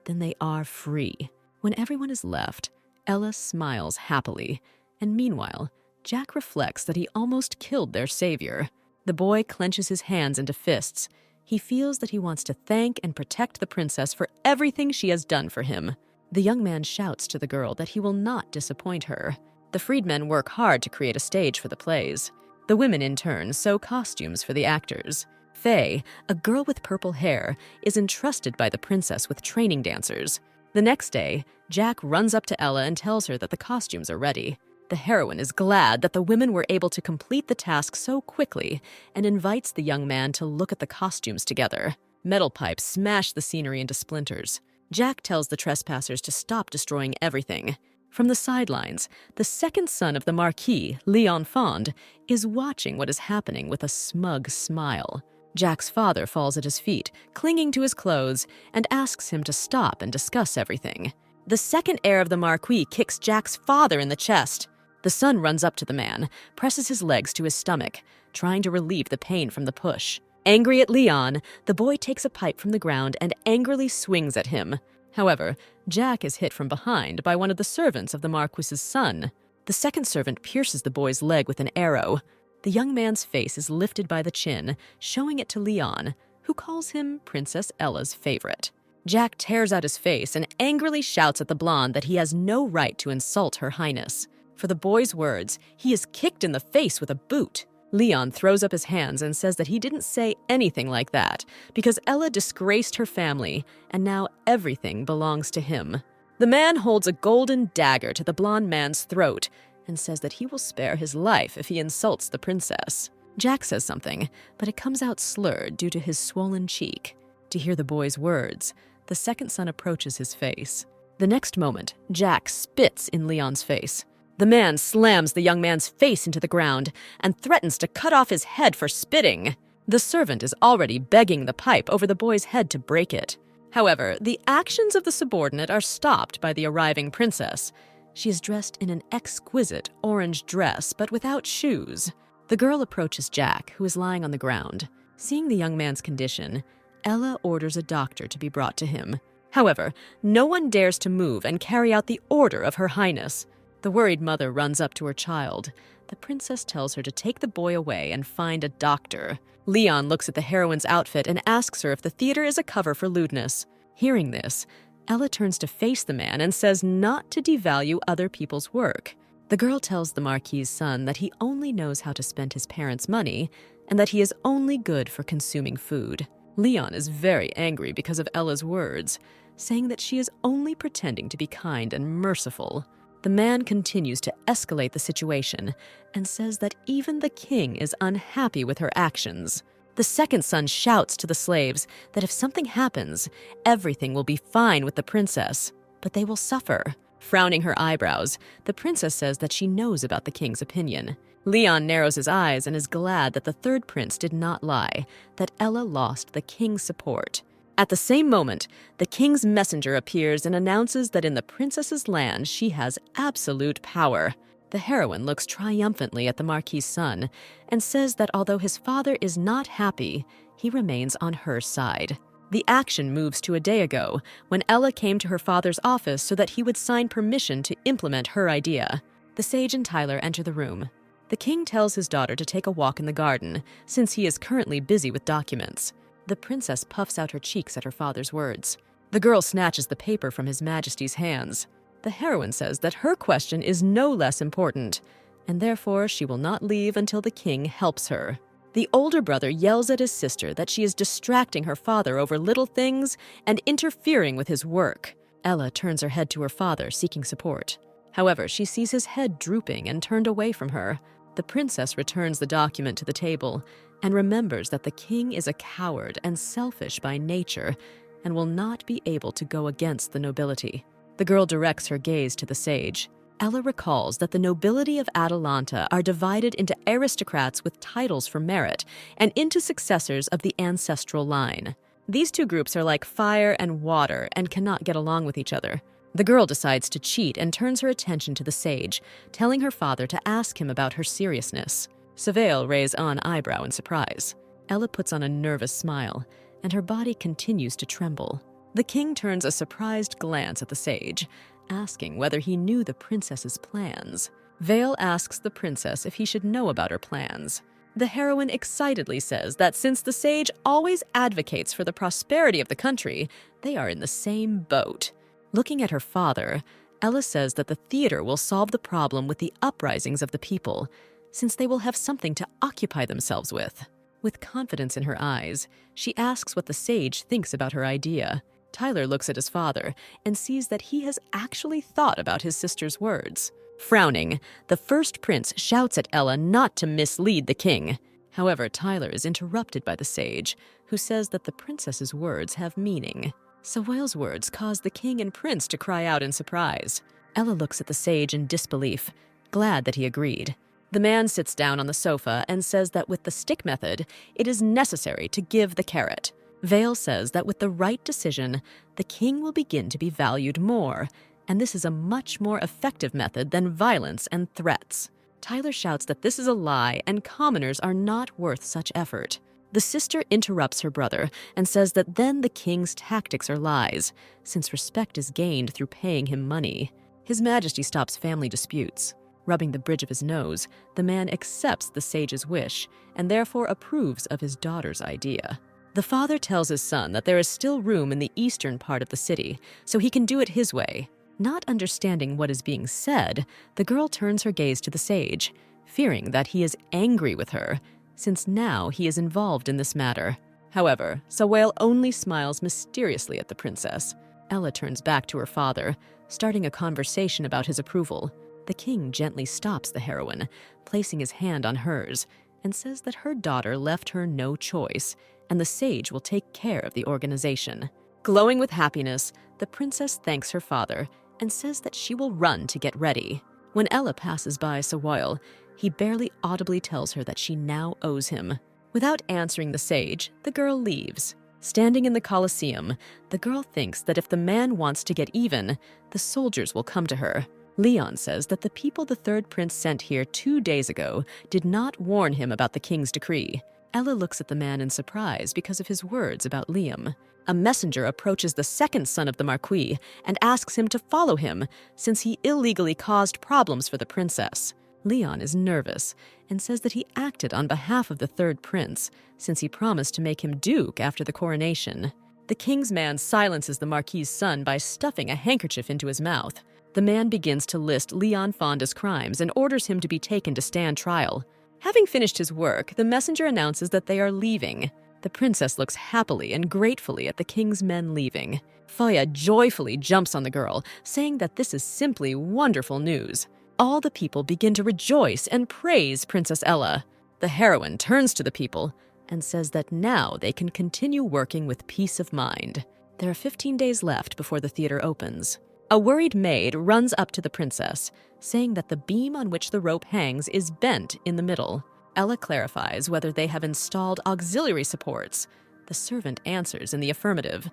S1: then they are free. When everyone is left, Ella smiles happily, and meanwhile, Jack reflects that he almost killed their savior. The boy clenches his hands into fists. He feels that he wants to thank and protect the princess for everything she has done for him. The young man shouts to the girl that he will not disappoint her. The freedmen work hard to create a stage for the plays. The women, in turn, sew costumes for the actors. Faye, a girl with purple hair, is entrusted by the princess with training dancers. The next day, Jack runs up to Ella and tells her that the costumes are ready. The heroine is glad that the women were able to complete the task so quickly and invites the young man to look at the costumes together. Metal pipes smash the scenery into splinters. Jack tells the trespassers to stop destroying everything. From the sidelines, the second son of the Marquis, Leon Fond, is watching what is happening with a smug smile. Jack's father falls at his feet, clinging to his clothes, and asks him to stop and discuss everything. The second heir of the Marquis kicks Jack's father in the chest. The son runs up to the man, presses his legs to his stomach, trying to relieve the pain from the push. Angry at Leon, the boy takes a pipe from the ground and angrily swings at him. However, Jack is hit from behind by one of the servants of the Marquis's son. The second servant pierces the boy's leg with an arrow. The young man's face is lifted by the chin, showing it to Leon, who calls him Princess Ella's favorite. Jack tears out his face and angrily shouts at the blonde that he has no right to insult Her Highness. For the boy's words, he is kicked in the face with a boot. Leon throws up his hands and says that he didn't say anything like that because Ella disgraced her family and now everything belongs to him. The man holds a golden dagger to the blonde man's throat and says that he will spare his life if he insults the princess. Jack says something, but it comes out slurred due to his swollen cheek. To hear the boy's words, the second son approaches his face. The next moment, Jack spits in Leon's face. The man slams the young man's face into the ground and threatens to cut off his head for spitting. The servant is already begging the pipe over the boy's head to break it. However, the actions of the subordinate are stopped by the arriving princess. She is dressed in an exquisite orange dress, but without shoes. The girl approaches Jack, who is lying on the ground. Seeing the young man's condition, Ella orders a doctor to be brought to him. However, no one dares to move and carry out the order of Her Highness. The worried mother runs up to her child. The princess tells her to take the boy away and find a doctor. Leon looks at the heroine's outfit and asks her if the theater is a cover for lewdness. Hearing this, Ella turns to face the man and says not to devalue other people's work. The girl tells the Marquis's son that he only knows how to spend his parents' money and that he is only good for consuming food. Leon is very angry because of Ella's words, saying that she is only pretending to be kind and merciful. The man continues to escalate the situation and says that even the king is unhappy with her actions. The second son shouts to the slaves that if something happens, everything will be fine with the princess, but they will suffer. Frowning her eyebrows, the princess says that she knows about the king's opinion. Leon narrows his eyes and is glad that the third prince did not lie, that Ella lost the king's support. At the same moment, the king's messenger appears and announces that in the princess's land she has absolute power. The heroine looks triumphantly at the Marquis's son and says that although his father is not happy, he remains on her side. The action moves to a day ago, when Ella came to her father's office so that he would sign permission to implement her idea. The sage and Tyler enter the room. The king tells his daughter to take a walk in the garden, since he is currently busy with documents. The princess puffs out her cheeks at her father's words. The girl snatches the paper from His Majesty's hands. The heroine says that her question is no less important, and therefore she will not leave until the king helps her. The older brother yells at his sister that she is distracting her father over little things and interfering with his work. Ella turns her head to her father, seeking support. However, she sees his head drooping and turned away from her. The princess returns the document to the table and remembers that the king is a coward and selfish by nature and will not be able to go against the nobility. The girl directs her gaze to the sage. Ella recalls that the nobility of Atalanta are divided into aristocrats with titles for merit and into successors of the ancestral line. These two groups are like fire and water and cannot get along with each other. The girl decides to cheat and turns her attention to the sage, telling her father to ask him about her seriousness. Savale raised an eyebrow in surprise. Ella puts on a nervous smile, and her body continues to tremble. The king turns a surprised glance at the sage, asking whether he knew the princess's plans. Vale asks the princess if he should know about her plans. The heroine excitedly says that since the sage always advocates for the prosperity of the country, they are in the same boat. Looking at her father, Ella says that the theater will solve the problem with the uprisings of the people, since they will have something to occupy themselves with. With confidence in her eyes, she asks what the sage thinks about her idea. Tyler looks at his father and sees that he has actually thought about his sister's words. Frowning, the first prince shouts at Ella not to mislead the king. However, Tyler is interrupted by the sage, who says that the princess's words have meaning. Savoyle's words cause the king and prince to cry out in surprise. Ella looks at the sage in disbelief, glad that he agreed. The man sits down on the sofa and says that with the stick method, it is necessary to give the carrot. Vale says that with the right decision, the king will begin to be valued more, and this is a much more effective method than violence and threats. Tyler shouts that this is a lie and commoners are not worth such effort. The sister interrupts her brother and says that then the king's tactics are lies, since respect is gained through paying him money. His Majesty stops family disputes. Rubbing the bridge of his nose, the man accepts the sage's wish and therefore approves of his daughter's idea. The father tells his son that there is still room in the eastern part of the city, so he can do it his way. Not understanding what is being said, the girl turns her gaze to the sage, fearing that he is angry with her, since now he is involved in this matter. However, Sawale only smiles mysteriously at the princess. Ella turns back to her father, starting a conversation about his approval. The king gently stops the heroine, placing his hand on hers, and says that her daughter left her no choice, and the sage will take care of the organization. Glowing with happiness, the princess thanks her father and says that she will run to get ready. When Ella passes by Sawale, he barely audibly tells her that she now owes him. Without answering the sage, the girl leaves. Standing in the Coliseum, the girl thinks that if the man wants to get even, the soldiers will come to her. Leon says that the people the third prince sent here 2 days ago did not warn him about the king's decree. Ella looks at the man in surprise because of his words about Liam. A messenger approaches the second son of the Marquis and asks him to follow him, since he illegally caused problems for the princess. Leon is nervous and says that he acted on behalf of the third prince, since he promised to make him duke after the coronation. The king's man silences the Marquis's son by stuffing a handkerchief into his mouth. The man begins to list Leon Fonda's crimes and orders him to be taken to stand trial. Having finished his work, the messenger announces that they are leaving. The princess looks happily and gratefully at the king's men leaving. Foya joyfully jumps on the girl, saying that this is simply wonderful news. All the people begin to rejoice and praise Princess Ella. The heroine turns to the people and says that now they can continue working with peace of mind. There are 15 days left before the theater opens. A worried maid runs up to the princess, saying that the beam on which the rope hangs is bent in the middle. Ella clarifies whether they have installed auxiliary supports. The servant answers in the affirmative,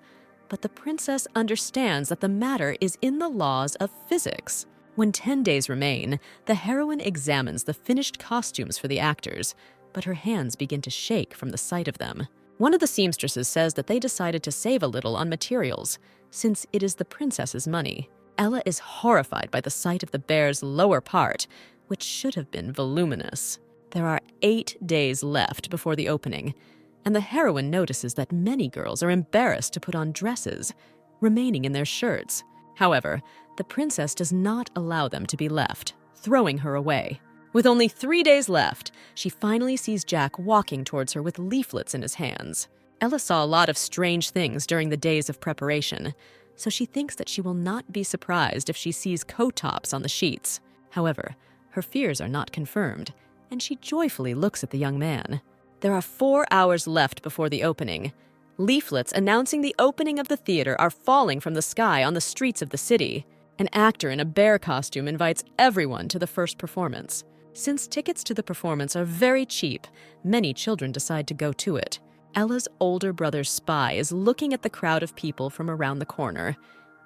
S1: but the princess understands that the matter is in the laws of physics. When 10 days remain, the heroine examines the finished costumes for the actors, but her hands begin to shake from the sight of them. One of the seamstresses says that they decided to save a little on materials, since it is the princess's money. Ella is horrified by the sight of the bear's lower part, which should have been voluminous. There are 8 days left before the opening, and the heroine notices that many girls are embarrassed to put on dresses, remaining in their shirts. However, the princess does not allow them to be left, throwing her away. With only 3 days left, she finally sees Jack walking towards her with leaflets in his hands. Ella saw a lot of strange things during the days of preparation, so she thinks that she will not be surprised if she sees coat tops on the sheets. However, her fears are not confirmed, and she joyfully looks at the young man. There are 4 hours left before the opening. Leaflets announcing the opening of the theater are falling from the sky on the streets of the city. An actor in a bear costume invites everyone to the first performance. Since tickets to the performance are very cheap, many children decide to go to it. Ella's older brother Spy is looking at the crowd of people from around the corner,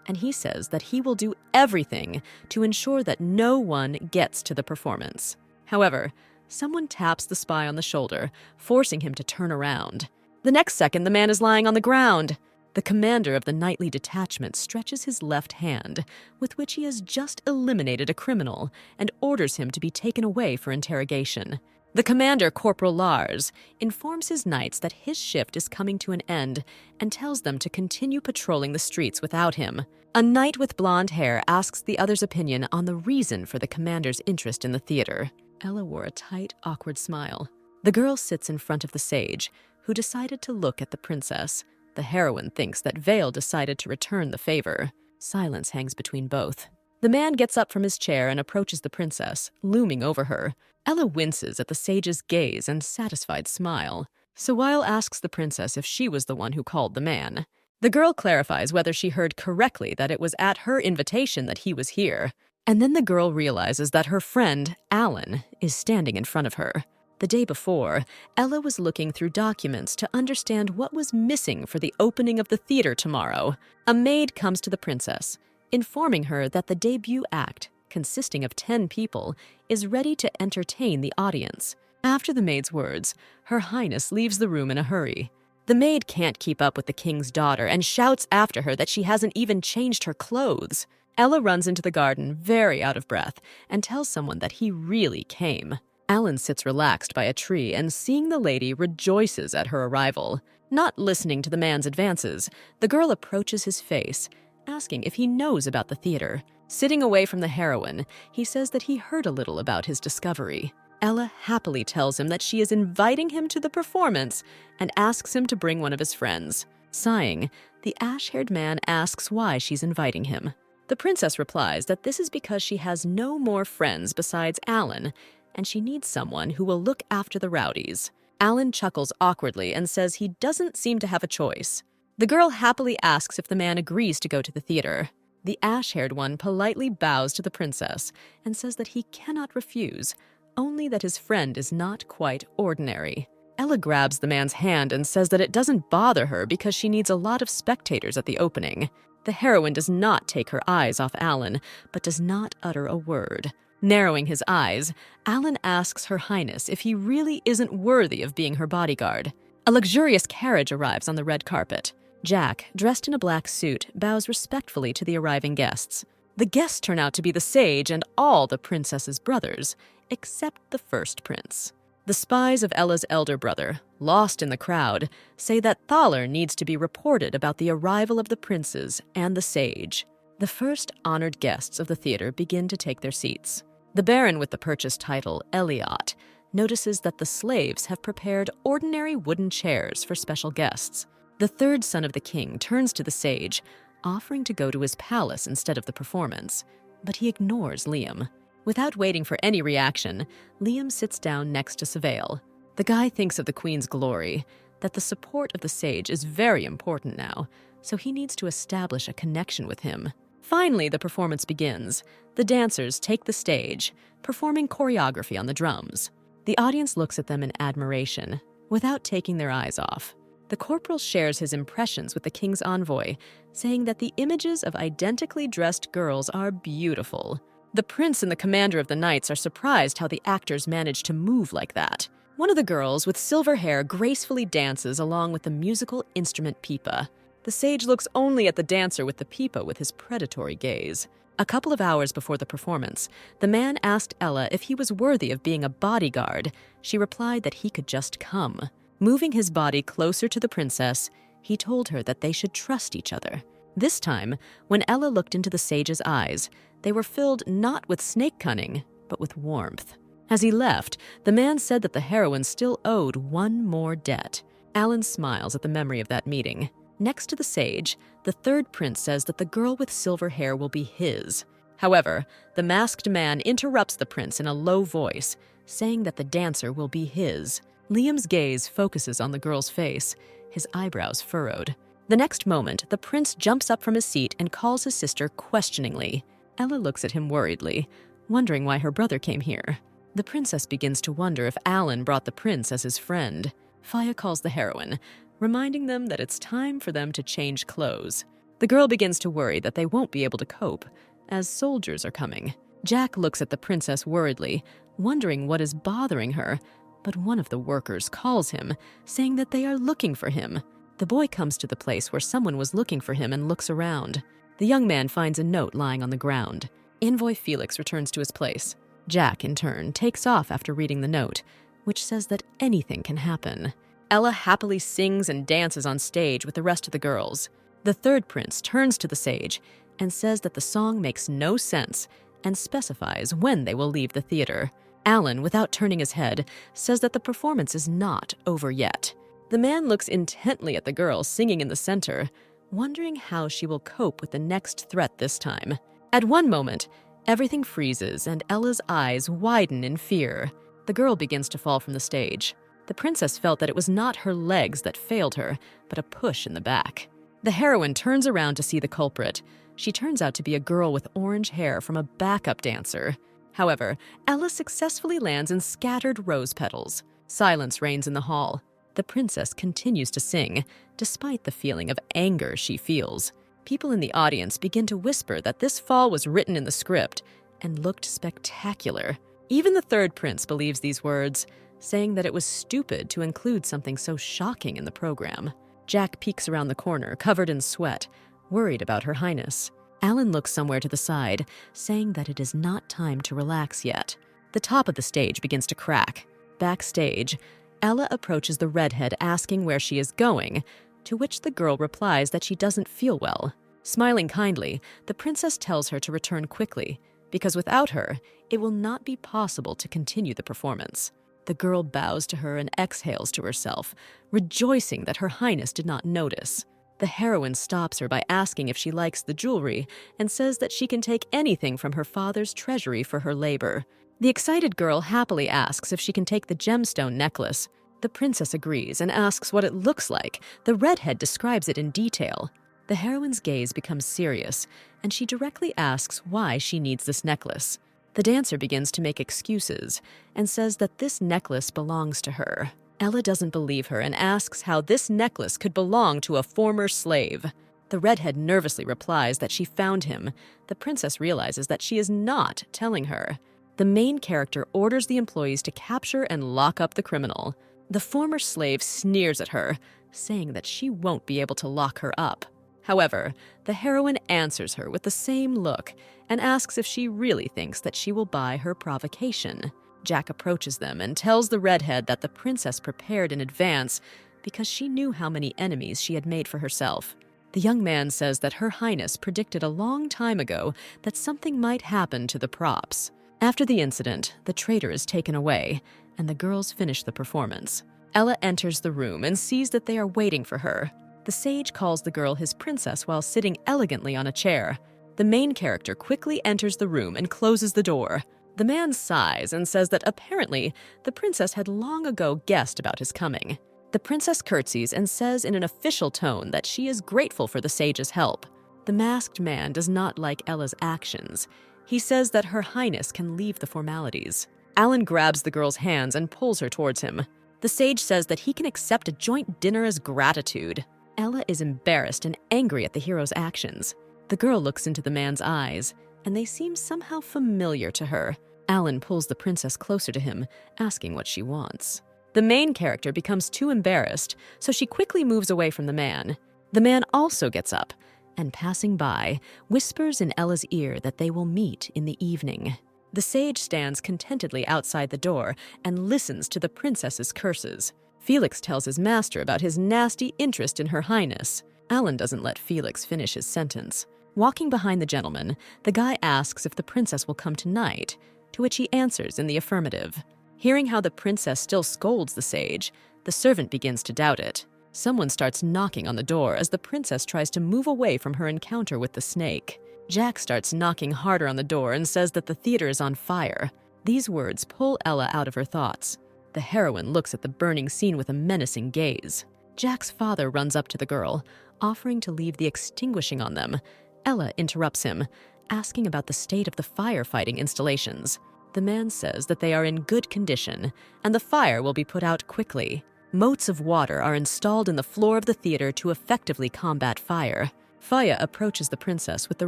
S1: and he says that he will do everything to ensure that no one gets to the performance. However, someone taps the spy on the shoulder, forcing him to turn around. The next second, the man is lying on the ground. The commander of the nightly detachment stretches his left hand, with which he has just eliminated a criminal, and orders him to be taken away for interrogation. The commander, Corporal Lars, informs his knights that his shift is coming to an end and tells them to continue patrolling the streets without him. A knight with blonde hair asks the other's opinion on the reason for the commander's interest in the theater. Ella wore a tight, awkward smile. The girl sits in front of the sage, who decided to look at the princess. The heroine thinks that Vale decided to return the favor. Silence hangs between both. The man gets up from his chair and approaches the princess, looming over her. Ella winces at the sage's gaze and satisfied smile. Sawale asks the princess if she was the one who called the man. The girl clarifies whether she heard correctly that it was at her invitation that he was here. And then the girl realizes that her friend, Alan, is standing in front of her. The day before, Ella was looking through documents to understand what was missing for the opening of the theater tomorrow. A maid comes to the princess, informing her that the debut act, consisting of 10 people, is ready to entertain the audience. After the maid's words, Her Highness leaves the room in a hurry. The maid can't keep up with the king's daughter and shouts after her that she hasn't even changed her clothes. Ella runs into the garden, very out of breath, and tells someone that he really came. Alan sits relaxed by a tree and, seeing the lady, rejoices at her arrival. Not listening to the man's advances, the girl approaches his face, asking if he knows about the theater. Sitting away from the heroine, he says that he heard a little about his discovery. Ella happily tells him that she is inviting him to the performance and asks him to bring one of his friends. Sighing, the ash-haired man asks why she's inviting him. The princess replies that this is because she has no more friends besides Alan, and she needs someone who will look after the rowdies. Alan chuckles awkwardly and says he doesn't seem to have a choice. The girl happily asks if the man agrees to go to the theater. The ash-haired one politely bows to the princess and says that he cannot refuse, only that his friend is not quite ordinary. Ella grabs the man's hand and says that it doesn't bother her because she needs a lot of spectators at the opening. The heroine does not take her eyes off Alan, but does not utter a word. Narrowing his eyes, Alan asks Her Highness if he really isn't worthy of being her bodyguard. A luxurious carriage arrives on the red carpet. Jack, dressed in a black suit, bows respectfully to the arriving guests. The guests turn out to be the sage and all the princess's brothers, except the first prince. The spies of Ella's elder brother, lost in the crowd, say that Thaler needs to be reported about the arrival of the princes and the sage. The first honored guests of the theater begin to take their seats. The baron with the purchased title, Eliot, notices that the slaves have prepared ordinary wooden chairs for special guests. The third son of the king turns to the sage, offering to go to his palace instead of the performance, but he ignores Liam. Without waiting for any reaction, Liam sits down next to Savale. The guy thinks of the queen's glory, that the support of the sage is very important now, so he needs to establish a connection with him. Finally, the performance begins. The dancers take the stage, performing choreography on the drums. The audience looks at them in admiration, without taking their eyes off. The corporal shares his impressions with the king's envoy, saying that the images of identically dressed girls are beautiful. The prince and the commander of the knights are surprised how the actors manage to move like that. One of the girls with silver hair gracefully dances along with the musical instrument pipa. The sage looks only at the dancer with the pipa with his predatory gaze. A couple of hours before the performance, the man asked Ella if he was worthy of being a bodyguard. She replied that he could just come. Moving his body closer to the princess, he told her that they should trust each other. This time, when Ella looked into the sage's eyes, they were filled not with snake cunning, but with warmth. As he left, the man said that the heroine still owed one more debt. Alan smiles at the memory of that meeting. Next to the sage, the third prince says that the girl with silver hair will be his. However, the masked man interrupts the prince in a low voice, saying that the dancer will be his. Liam's gaze focuses on the girl's face, his eyebrows furrowed. The next moment, the prince jumps up from his seat and calls his sister questioningly. Ella looks at him worriedly, wondering why her brother came here. The princess begins to wonder if Alan brought the prince as his friend. Faya calls the heroine, reminding them that it's time for them to change clothes. The girl begins to worry that they won't be able to cope, as soldiers are coming. Jack looks at the princess worriedly, wondering what is bothering her, but one of the workers calls him, saying that they are looking for him. The boy comes to the place where someone was looking for him and looks around. The young man finds a note lying on the ground. Envoy Felix returns to his place. Jack, in turn, takes off after reading the note, which says that anything can happen. Ella happily sings and dances on stage with the rest of the girls. The third prince turns to the sage and says that the song makes no sense and specifies when they will leave the theater. Alan, without turning his head, says that the performance is not over yet. The man looks intently at the girl singing in the center, wondering how she will cope with the next threat this time. At one moment, everything freezes and Ella's eyes widen in fear. The girl begins to fall from the stage. The princess felt that it was not her legs that failed her, but a push in the back. The heroine turns around to see the culprit. She turns out to be a girl with orange hair from a backup dancer. However, Ella successfully lands in scattered rose petals. Silence reigns in the hall. The princess continues to sing, despite the feeling of anger she feels. People in the audience begin to whisper that this fall was written in the script and looked spectacular. Even the third prince believes these words, saying that it was stupid to include something so shocking in the program. Jack peeks around the corner, covered in sweat, worried about Her Highness. Alan looks somewhere to the side, saying that it is not time to relax yet. The top of the stage begins to crack. Backstage, Ella approaches the redhead asking where she is going, to which the girl replies that she doesn't feel well. Smiling kindly, the princess tells her to return quickly, because without her, it will not be possible to continue the performance. The girl bows to her and exhales to herself, rejoicing that Her Highness did not notice. The heroine stops her by asking if she likes the jewelry and says that she can take anything from her father's treasury for her labor. The excited girl happily asks if she can take the gemstone necklace. The princess agrees and asks what it looks like. The redhead describes it in detail. The heroine's gaze becomes serious, and she directly asks why she needs this necklace. The dancer begins to make excuses and says that this necklace belongs to her. Ella doesn't believe her and asks how this necklace could belong to a former slave. The redhead nervously replies that she found him. The princess realizes that she is not telling her. The main character orders the employees to capture and lock up the criminal. The former slave sneers at her, saying that she won't be able to lock her up. However, the heroine answers her with the same look and asks if she really thinks that she will buy her provocation. Jack approaches them and tells the redhead that the princess prepared in advance because she knew how many enemies she had made for herself. The young man says that Her Highness predicted a long time ago that something might happen to the props. After the incident, the traitor is taken away, and the girls finish the performance. Ella enters the room and sees that they are waiting for her. The sage calls the girl his princess while sitting elegantly on a chair. The main character quickly enters the room and closes the door. The man sighs and says that apparently the princess had long ago guessed about his coming. The princess curtsies and says in an official tone that she is grateful for the sage's help. The masked man does not like Ella's actions. He says that Her Highness can leave the formalities. Alan grabs the girl's hands and pulls her towards him. The sage says that he can accept a joint dinner as gratitude. Ella is embarrassed and angry at the hero's actions. The girl looks into the man's eyes, and they seem somehow familiar to her. Alan pulls the princess closer to him, asking what she wants. The main character becomes too embarrassed, so she quickly moves away from the man. The man also gets up, and passing by, whispers in Ella's ear that they will meet in the evening. The sage stands contentedly outside the door and listens to the princess's curses. Felix tells his master about his nasty interest in Her Highness. Alan doesn't let Felix finish his sentence. Walking behind the gentleman, the guy asks if the princess will come tonight, to which he answers in the affirmative. Hearing how the princess still scolds the sage, the servant begins to doubt it. Someone starts knocking on the door as the princess tries to move away from her encounter with the snake. Jack starts knocking harder on the door and says that the theater is on fire. These words pull Ella out of her thoughts. The heroine looks at the burning scene with a menacing gaze. Jack's father runs up to the girl, offering to leave the extinguishing on them. Ella interrupts him, asking about the state of the firefighting installations. The man says that they are in good condition, and the fire will be put out quickly. Moats of water are installed in the floor of the theater to effectively combat fire. Faya approaches the princess with the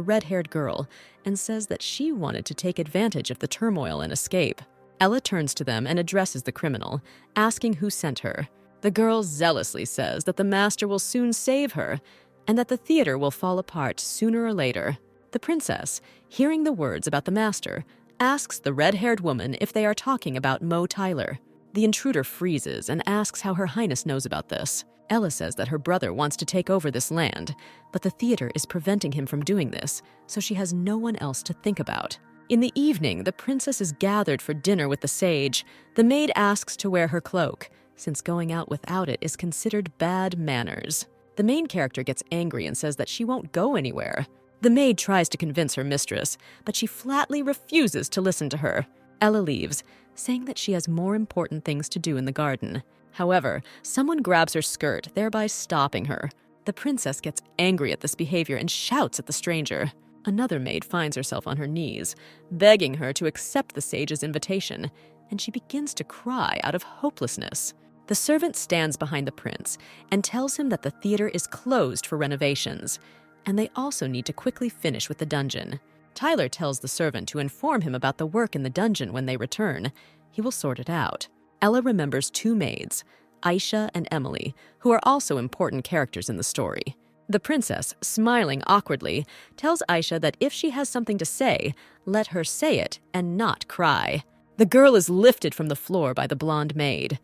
S1: red-haired girl and says that she wanted to take advantage of the turmoil and escape. Ella turns to them and addresses the criminal, asking who sent her. The girl zealously says that the master will soon save her, and that the theater will fall apart sooner or later. The princess, hearing the words about the master, asks the red-haired woman if they are talking about Mo Tyler. The intruder freezes and asks how Her Highness knows about this. Ella says that her brother wants to take over this land, but the theater is preventing him from doing this, so she has no one else to think about. In the evening, the princess is gathered for dinner with the sage. The maid asks to wear her cloak, since going out without it is considered bad manners. The main character gets angry and says that she won't go anywhere. The maid tries to convince her mistress, but she flatly refuses to listen to her. Ella leaves, saying that she has more important things to do in the garden. However, someone grabs her skirt, thereby stopping her. The princess gets angry at this behavior and shouts at the stranger. Another maid finds herself on her knees, begging her to accept the sage's invitation, and she begins to cry out of hopelessness. The servant stands behind the prince and tells him that the theater is closed for renovations, and they also need to quickly finish with the dungeon. Tyler tells the servant to inform him about the work in the dungeon when they return. He will sort it out. Ella remembers two maids, Aisha and Emily, who are also important characters in the story. The princess, smiling awkwardly, tells Aisha that if she has something to say, let her say it and not cry. The girl is lifted from the floor by the blonde maid.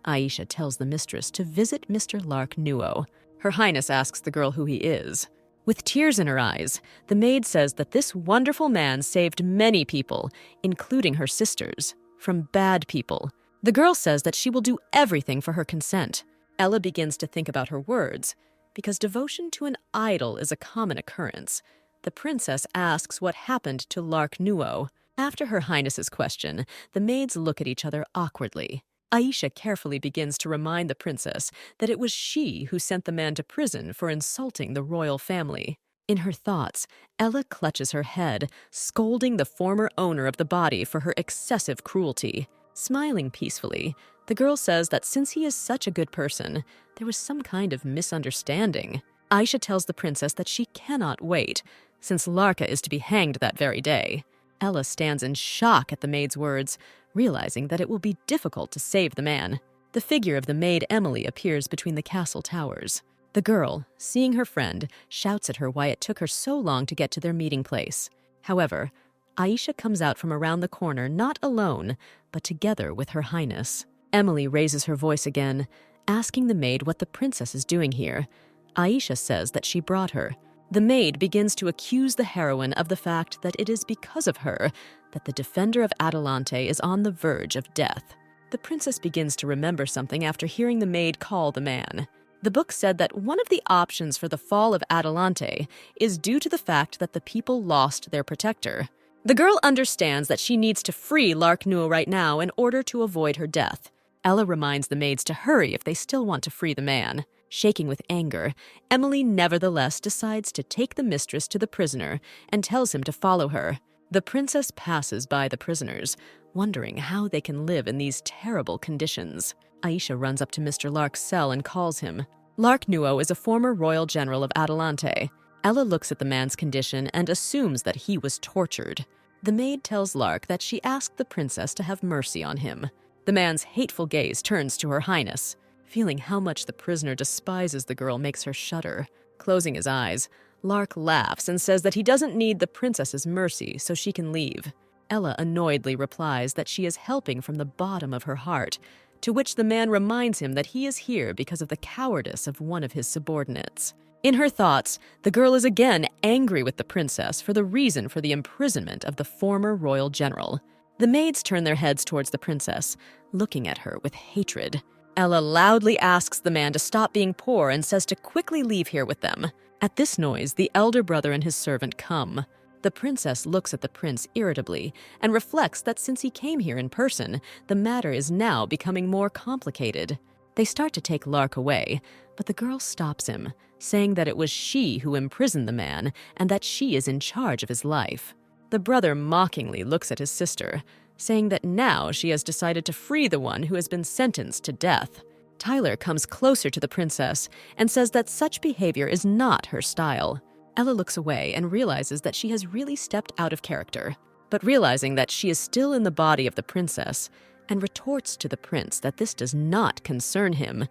S1: Aisha tells the mistress to visit Mr. Lark Nuo. Her Highness asks the girl who he is. With tears in her eyes, the maid says that this wonderful man saved many people, including her sisters, from bad people. The girl says that she will do everything for her consent. Ella begins to think about her words. Because devotion to an idol is a common occurrence, the princess asks what happened to Lark Nuo. After her Highness's question, the maids look at each other awkwardly. Aisha carefully begins to remind the princess that it was she who sent the man to prison for insulting the royal family. In her thoughts, Ella clutches her head, scolding the former owner of the body for her excessive cruelty. Smiling peacefully, the girl says that since he is such a good person, there was some kind of misunderstanding. Aisha tells the princess that she cannot wait, since Larka is to be hanged that very day. Ella stands in shock at the maid's words, realizing that it will be difficult to save the man. The figure of the maid Emily appears between the castle towers. The girl, seeing her friend, shouts at her why it took her so long to get to their meeting place. However, Aisha comes out from around the corner not alone, but together with her Highness. Emily raises her voice again, asking the maid what the princess is doing here. Aisha says that she brought her. The maid begins to accuse the heroine of the fact that it is because of her that the defender of Adelante is on the verge of death. The princess begins to remember something after hearing the maid call the man. The book said that one of the options for the fall of Adelante is due to the fact that the people lost their protector. The girl understands that she needs to free Lark Nuo right now in order to avoid her death. Ella reminds the maids to hurry if they still want to free the man. Shaking with anger, Emily nevertheless decides to take the mistress to the prisoner and tells him to follow her. The princess passes by the prisoners, wondering how they can live in these terrible conditions. Aisha runs up to Mr. Lark's cell and calls him. Lark Nuo is a former royal general of Adelante. Ella looks at the man's condition and assumes that he was tortured. The maid tells Lark that she asked the princess to have mercy on him. The man's hateful gaze turns to her Highness. Feeling how much the prisoner despises the girl makes her shudder. Closing his eyes, Lark laughs and says that he doesn't need the princess's mercy so she can leave. Ella annoyedly replies that she is helping from the bottom of her heart, to which the man reminds him that he is here because of the cowardice of one of his subordinates. In her thoughts, the girl is again angry with the princess for the reason for the imprisonment of the former royal general. The maids turn their heads towards the princess, looking at her with hatred. Ella loudly asks the man to stop being poor and says to quickly leave here with them. At this noise, the elder brother and his servant come. The princess looks at the prince irritably and reflects that since he came here in person, the matter is now becoming more complicated. They start to take Lark away, but the girl stops him, saying that it was she who imprisoned the man and that she is in charge of his life. The brother mockingly looks at his sister, saying that now she has decided to free the one who has been sentenced to death. Tyler comes closer to the princess and says that such behavior is not her style. Ella looks away and realizes that she has really stepped out of character, but realizing that she is still in the body of the princess, and retorts to the prince that this does not concern him,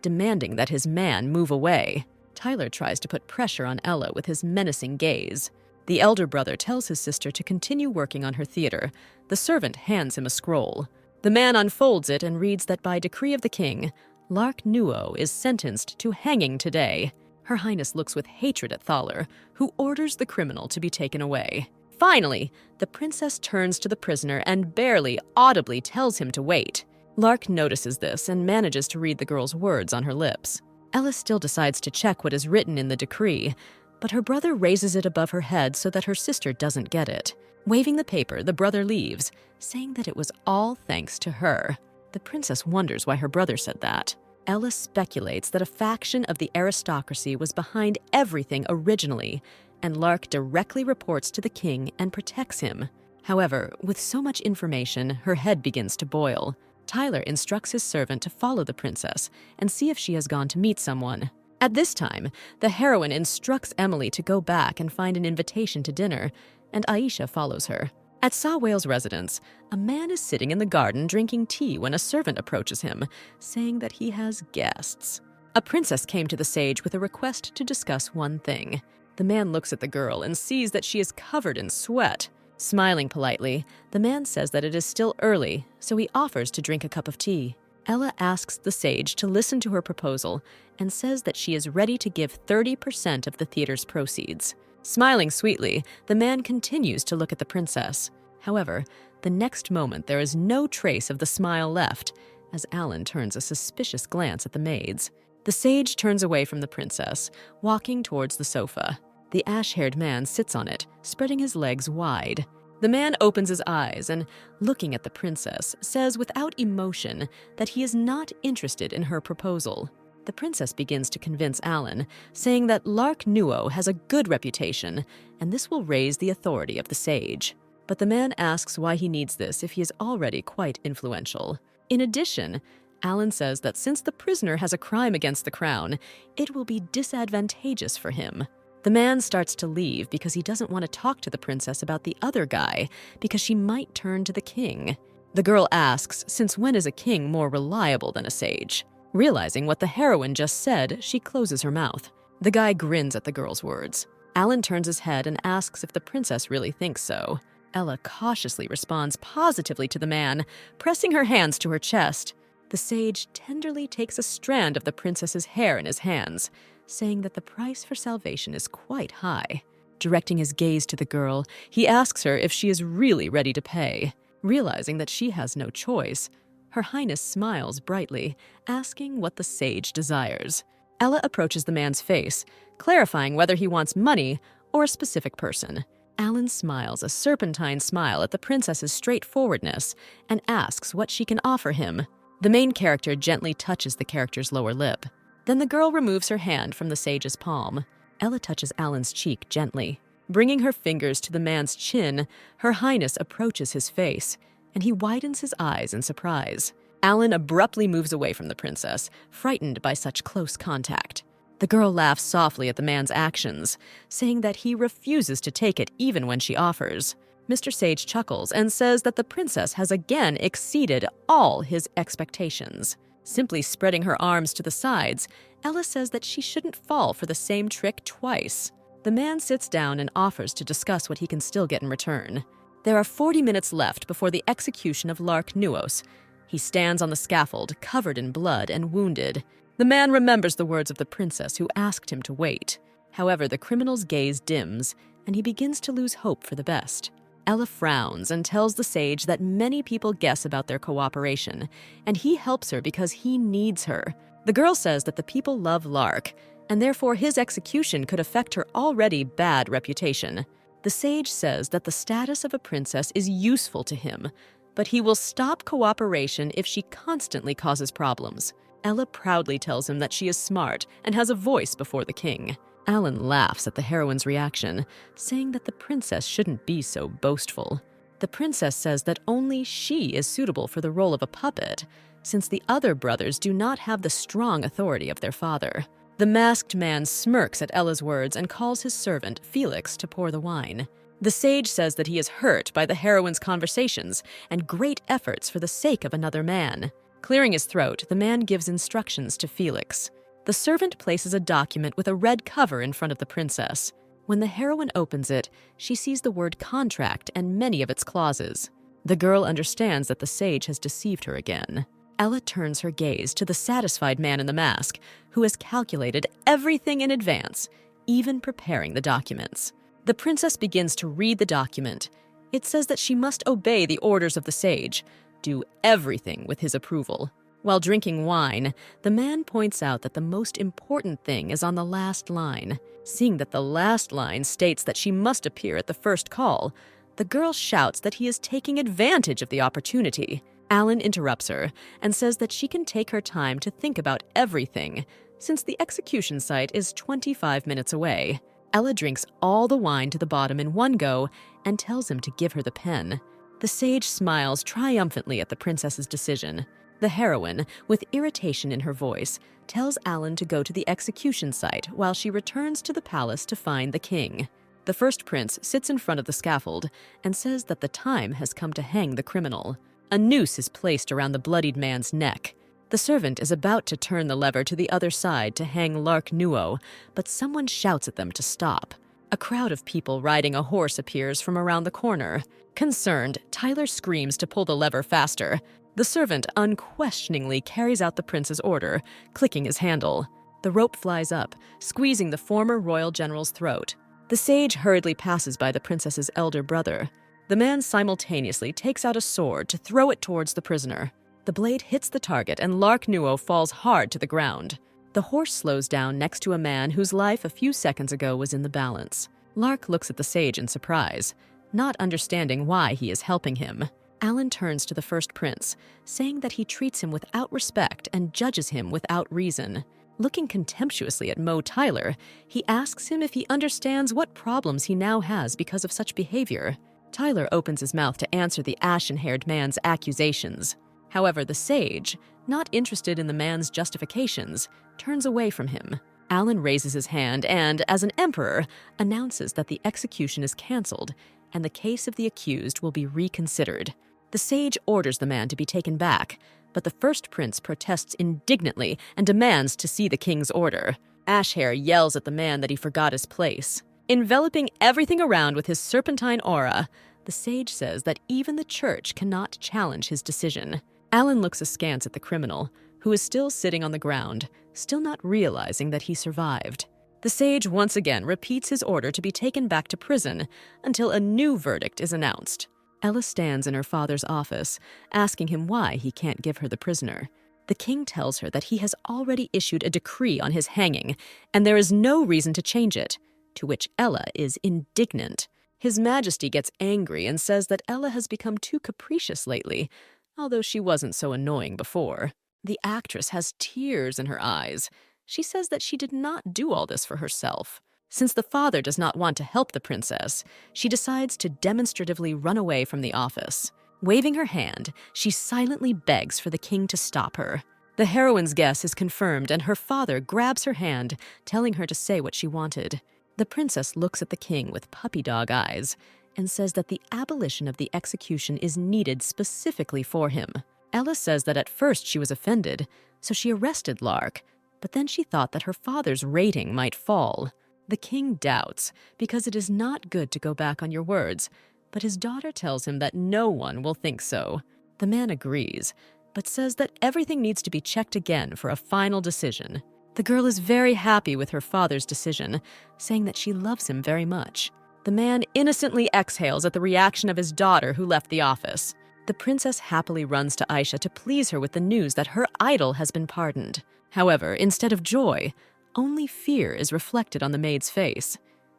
S1: demanding that his man move away. Tyler tries to put pressure on Ella with his menacing gaze. The elder brother tells his sister to continue working on her theater. The servant hands him a scroll. The man unfolds it and reads that by decree of the king, Lark Nuo is sentenced to hanging today. Her Highness looks with hatred at Thaler, who orders the criminal to be taken away. Finally, the princess turns to the prisoner and barely audibly tells him to wait. Lark notices this and manages to read the girl's words on her lips. Ella still decides to check what is written in the decree, but her brother raises it above her head so that her sister doesn't get it. Waving the paper, the brother leaves, saying that it was all thanks to her. The princess wonders why her brother said that. Ella speculates that a faction of the aristocracy was behind everything originally, and Lark directly reports to the king and protects him. However, with so much information, her head begins to boil. Tyler instructs his servant to follow the princess and see if she has gone to meet someone. At this time, the heroine instructs Emily to go back and find an invitation to dinner, and Aisha follows her. At Sawwhale's residence, a man is sitting in the garden drinking tea when a servant approaches him, saying that he has guests. A princess came to the sage with a request to discuss one thing. The man looks at the girl and sees that she is covered in sweat. Smiling politely, the man says that it is still early, so he offers to drink a cup of tea. Ella asks the sage to listen to her proposal and says that she is ready to give 30% of the theater's proceeds. Smiling sweetly, the man continues to look at the princess. However, the next moment there is no trace of the smile left, as Alan turns a suspicious glance at the maids. The sage turns away from the princess, walking towards the sofa. The ash-haired man sits on it, spreading his legs wide. The man opens his eyes and, looking at the princess, says without emotion that he is not interested in her proposal. The princess begins to convince Alan, saying that Lark Nuo has a good reputation, and this will raise the authority of the sage. But the man asks why he needs this if he is already quite influential. In addition, Alan says that since the prisoner has a crime against the crown, it will be disadvantageous for him. The man starts to leave because he doesn't want to talk to the princess about the other guy, because she might turn to the king. The girl asks, since when is a king more reliable than a sage? Realizing what the heroine just said, she closes her mouth. The guy grins at the girl's words. Alan turns his head and asks if the princess really thinks so. Ella cautiously responds positively to the man, pressing her hands to her chest. The sage tenderly takes a strand of the princess's hair in his hands, saying that the price for salvation is quite high. Directing his gaze to the girl, he asks her if she is really ready to pay. Realizing that she has no choice, Her Highness smiles brightly, asking what the sage desires. Ella approaches the man's face, clarifying whether he wants money or a specific person. Alan smiles a serpentine smile at the princess's straightforwardness and asks what she can offer him. The main character gently touches the character's lower lip. Then the girl removes her hand from the sage's palm. Ella touches Alan's cheek gently. Bringing her fingers to the man's chin, Her Highness approaches his face, and he widens his eyes in surprise. Alan abruptly moves away from the princess, frightened by such close contact. The girl laughs softly at the man's actions, saying that he refuses to take it even when she offers. Mr. Sage chuckles and says that the princess has again exceeded all his expectations. Simply spreading her arms to the sides, Ella says that she shouldn't fall for the same trick twice. The man sits down and offers to discuss what he can still get in return. There are 40 minutes left before the execution of Lark Nuos. He stands on the scaffold, covered in blood and wounded. The man remembers the words of the princess who asked him to wait. However, the criminal's gaze dims, and he begins to lose hope for the best. Ella frowns and tells the sage that many people guess about their cooperation, and he helps her because he needs her. The girl says that the people love Lark, and therefore his execution could affect her already bad reputation. The sage says that the status of a princess is useful to him, but he will stop cooperation if she constantly causes problems. Ella proudly tells him that she is smart and has a voice before the king. Alan laughs at the heroine's reaction, saying that the princess shouldn't be so boastful. The princess says that only she is suitable for the role of a puppet, since the other brothers do not have the strong authority of their father. The masked man smirks at Ella's words and calls his servant, Felix, to pour the wine. The sage says that he is hurt by the heroine's conversations and great efforts for the sake of another man. Clearing his throat, the man gives instructions to Felix. The servant places a document with a red cover in front of the princess. When the heroine opens it, she sees the word contract and many of its clauses. The girl understands that the sage has deceived her again. Ella turns her gaze to the satisfied man in the mask, who has calculated everything in advance, even preparing the documents. The princess begins to read the document. It says that she must obey the orders of the sage, do everything with his approval. While drinking wine, the man points out that the most important thing is on the last line. Seeing that the last line states that she must appear at the first call, the girl shouts that he is taking advantage of the opportunity. Alan interrupts her and says that she can take her time to think about everything, since the execution site is 25 minutes away. Ella drinks all the wine to the bottom in one go and tells him to give her the pen. The sage smiles triumphantly at the princess's decision. The heroine, with irritation in her voice, tells Alan to go to the execution site while she returns to the palace to find the king. The first prince sits in front of the scaffold and says that the time has come to hang the criminal. A noose is placed around the bloodied man's neck. The servant is about to turn the lever to the other side to hang Lark Nuo, but someone shouts at them to stop. A crowd of people riding a horse appears from around the corner. Concerned, Tyler screams to pull the lever faster. The servant unquestioningly carries out the prince's order, clicking his handle. The rope flies up, squeezing the former royal general's throat. The sage hurriedly passes by the princess's elder brother. The man simultaneously takes out a sword to throw it towards the prisoner. The blade hits the target and Lark Nuo falls hard to the ground. The horse slows down next to a man whose life a few seconds ago was in the balance. Lark looks at the sage in surprise, not understanding why he is helping him. Alan turns to the first prince, saying that he treats him without respect and judges him without reason. Looking contemptuously at Mo Tyler, he asks him if he understands what problems he now has because of such behavior. Tyler opens his mouth to answer the ashen-haired man's accusations. However, the sage, not interested in the man's justifications, turns away from him. Alan raises his hand and, as an emperor, announces that the execution is cancelled and the case of the accused will be reconsidered. The sage orders the man to be taken back, but the first prince protests indignantly and demands to see the king's order. Ashhair yells at the man that he forgot his place. Enveloping everything around with his serpentine aura, the sage says that even the church cannot challenge his decision. Alan looks askance at the criminal, who is still sitting on the ground, still not realizing that he survived. The sage once again repeats his order to be taken back to prison until a new verdict is announced. Ella stands in her father's office, asking him why he can't give her the prisoner. The king tells her that he has already issued a decree on his hanging, and there is no reason to change it, to which Ella is indignant. His Majesty gets angry and says that Ella has become too capricious lately, although she wasn't so annoying before. The actress has tears in her eyes. She says that she did not do all this for herself. Since the father does not want to help the princess, she decides to demonstratively run away from the office. Waving her hand, she silently begs for the king to stop her. The heroine's guess is confirmed, and her father grabs her hand, telling her to say what she wanted. The princess looks at the king with puppy dog eyes and says that the abolition of the execution is needed specifically for him. Ella says that at first she was offended, so she arrested Lark, but then she thought that her father's rating might fall. The king doubts, because it is not good to go back on your words, but his daughter tells him that no one will think so. The man agrees, but says that everything needs to be checked again for a final decision. The girl is very happy with her father's decision, saying that she loves him very much. The man innocently exhales at the reaction of his daughter who left the office. The princess happily runs to Aisha to please her with the news that her idol has been pardoned. However, instead of joy, only fear is reflected on the maid's face.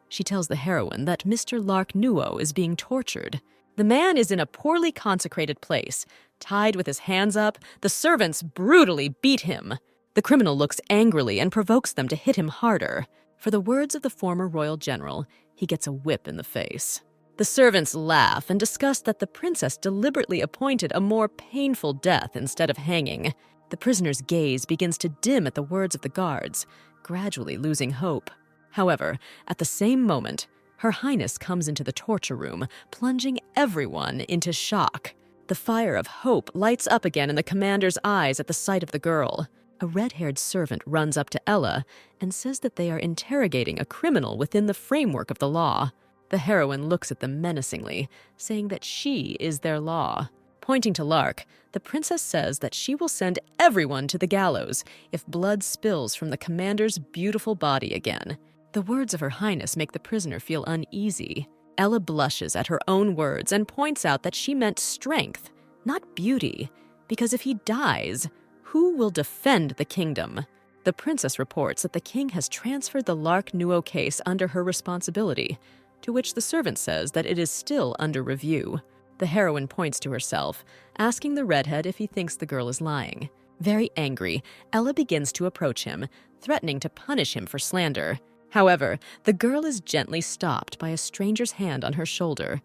S1: She tells the heroine that Mr. Lark Nuo is being tortured. The man is in a poorly consecrated place. Tied with his hands up, the servants brutally beat him. The criminal looks angrily and provokes them to hit him harder. For the words of the former royal general, he gets a whip in the face. The servants laugh and discuss that the princess deliberately appointed a more painful death instead of hanging. The prisoner's gaze begins to dim at the words of the guards, gradually losing hope. However, at the same moment, Her Highness comes into the torture room, plunging everyone into shock. The fire of hope lights up again in the commander's eyes at the sight of the girl. A red-haired servant runs up to Ella and says that they are interrogating a criminal within the framework of the law. The heroine looks at them menacingly, saying that she is their law. Pointing to Lark, the princess says that she will send everyone to the gallows if blood spills from the commander's beautiful body again. The words of Her Highness make the prisoner feel uneasy. Ella blushes at her own words and points out that she meant strength, not beauty, because if he dies, who will defend the kingdom? The princess reports that the king has transferred the Lark Nuo case under her responsibility, to which the servant says that it is still under review. The heroine points to herself, asking the redhead if he thinks the girl is lying. Very angry, Ella begins to approach him, threatening to punish him for slander. However, the girl is gently stopped by a stranger's hand on her shoulder.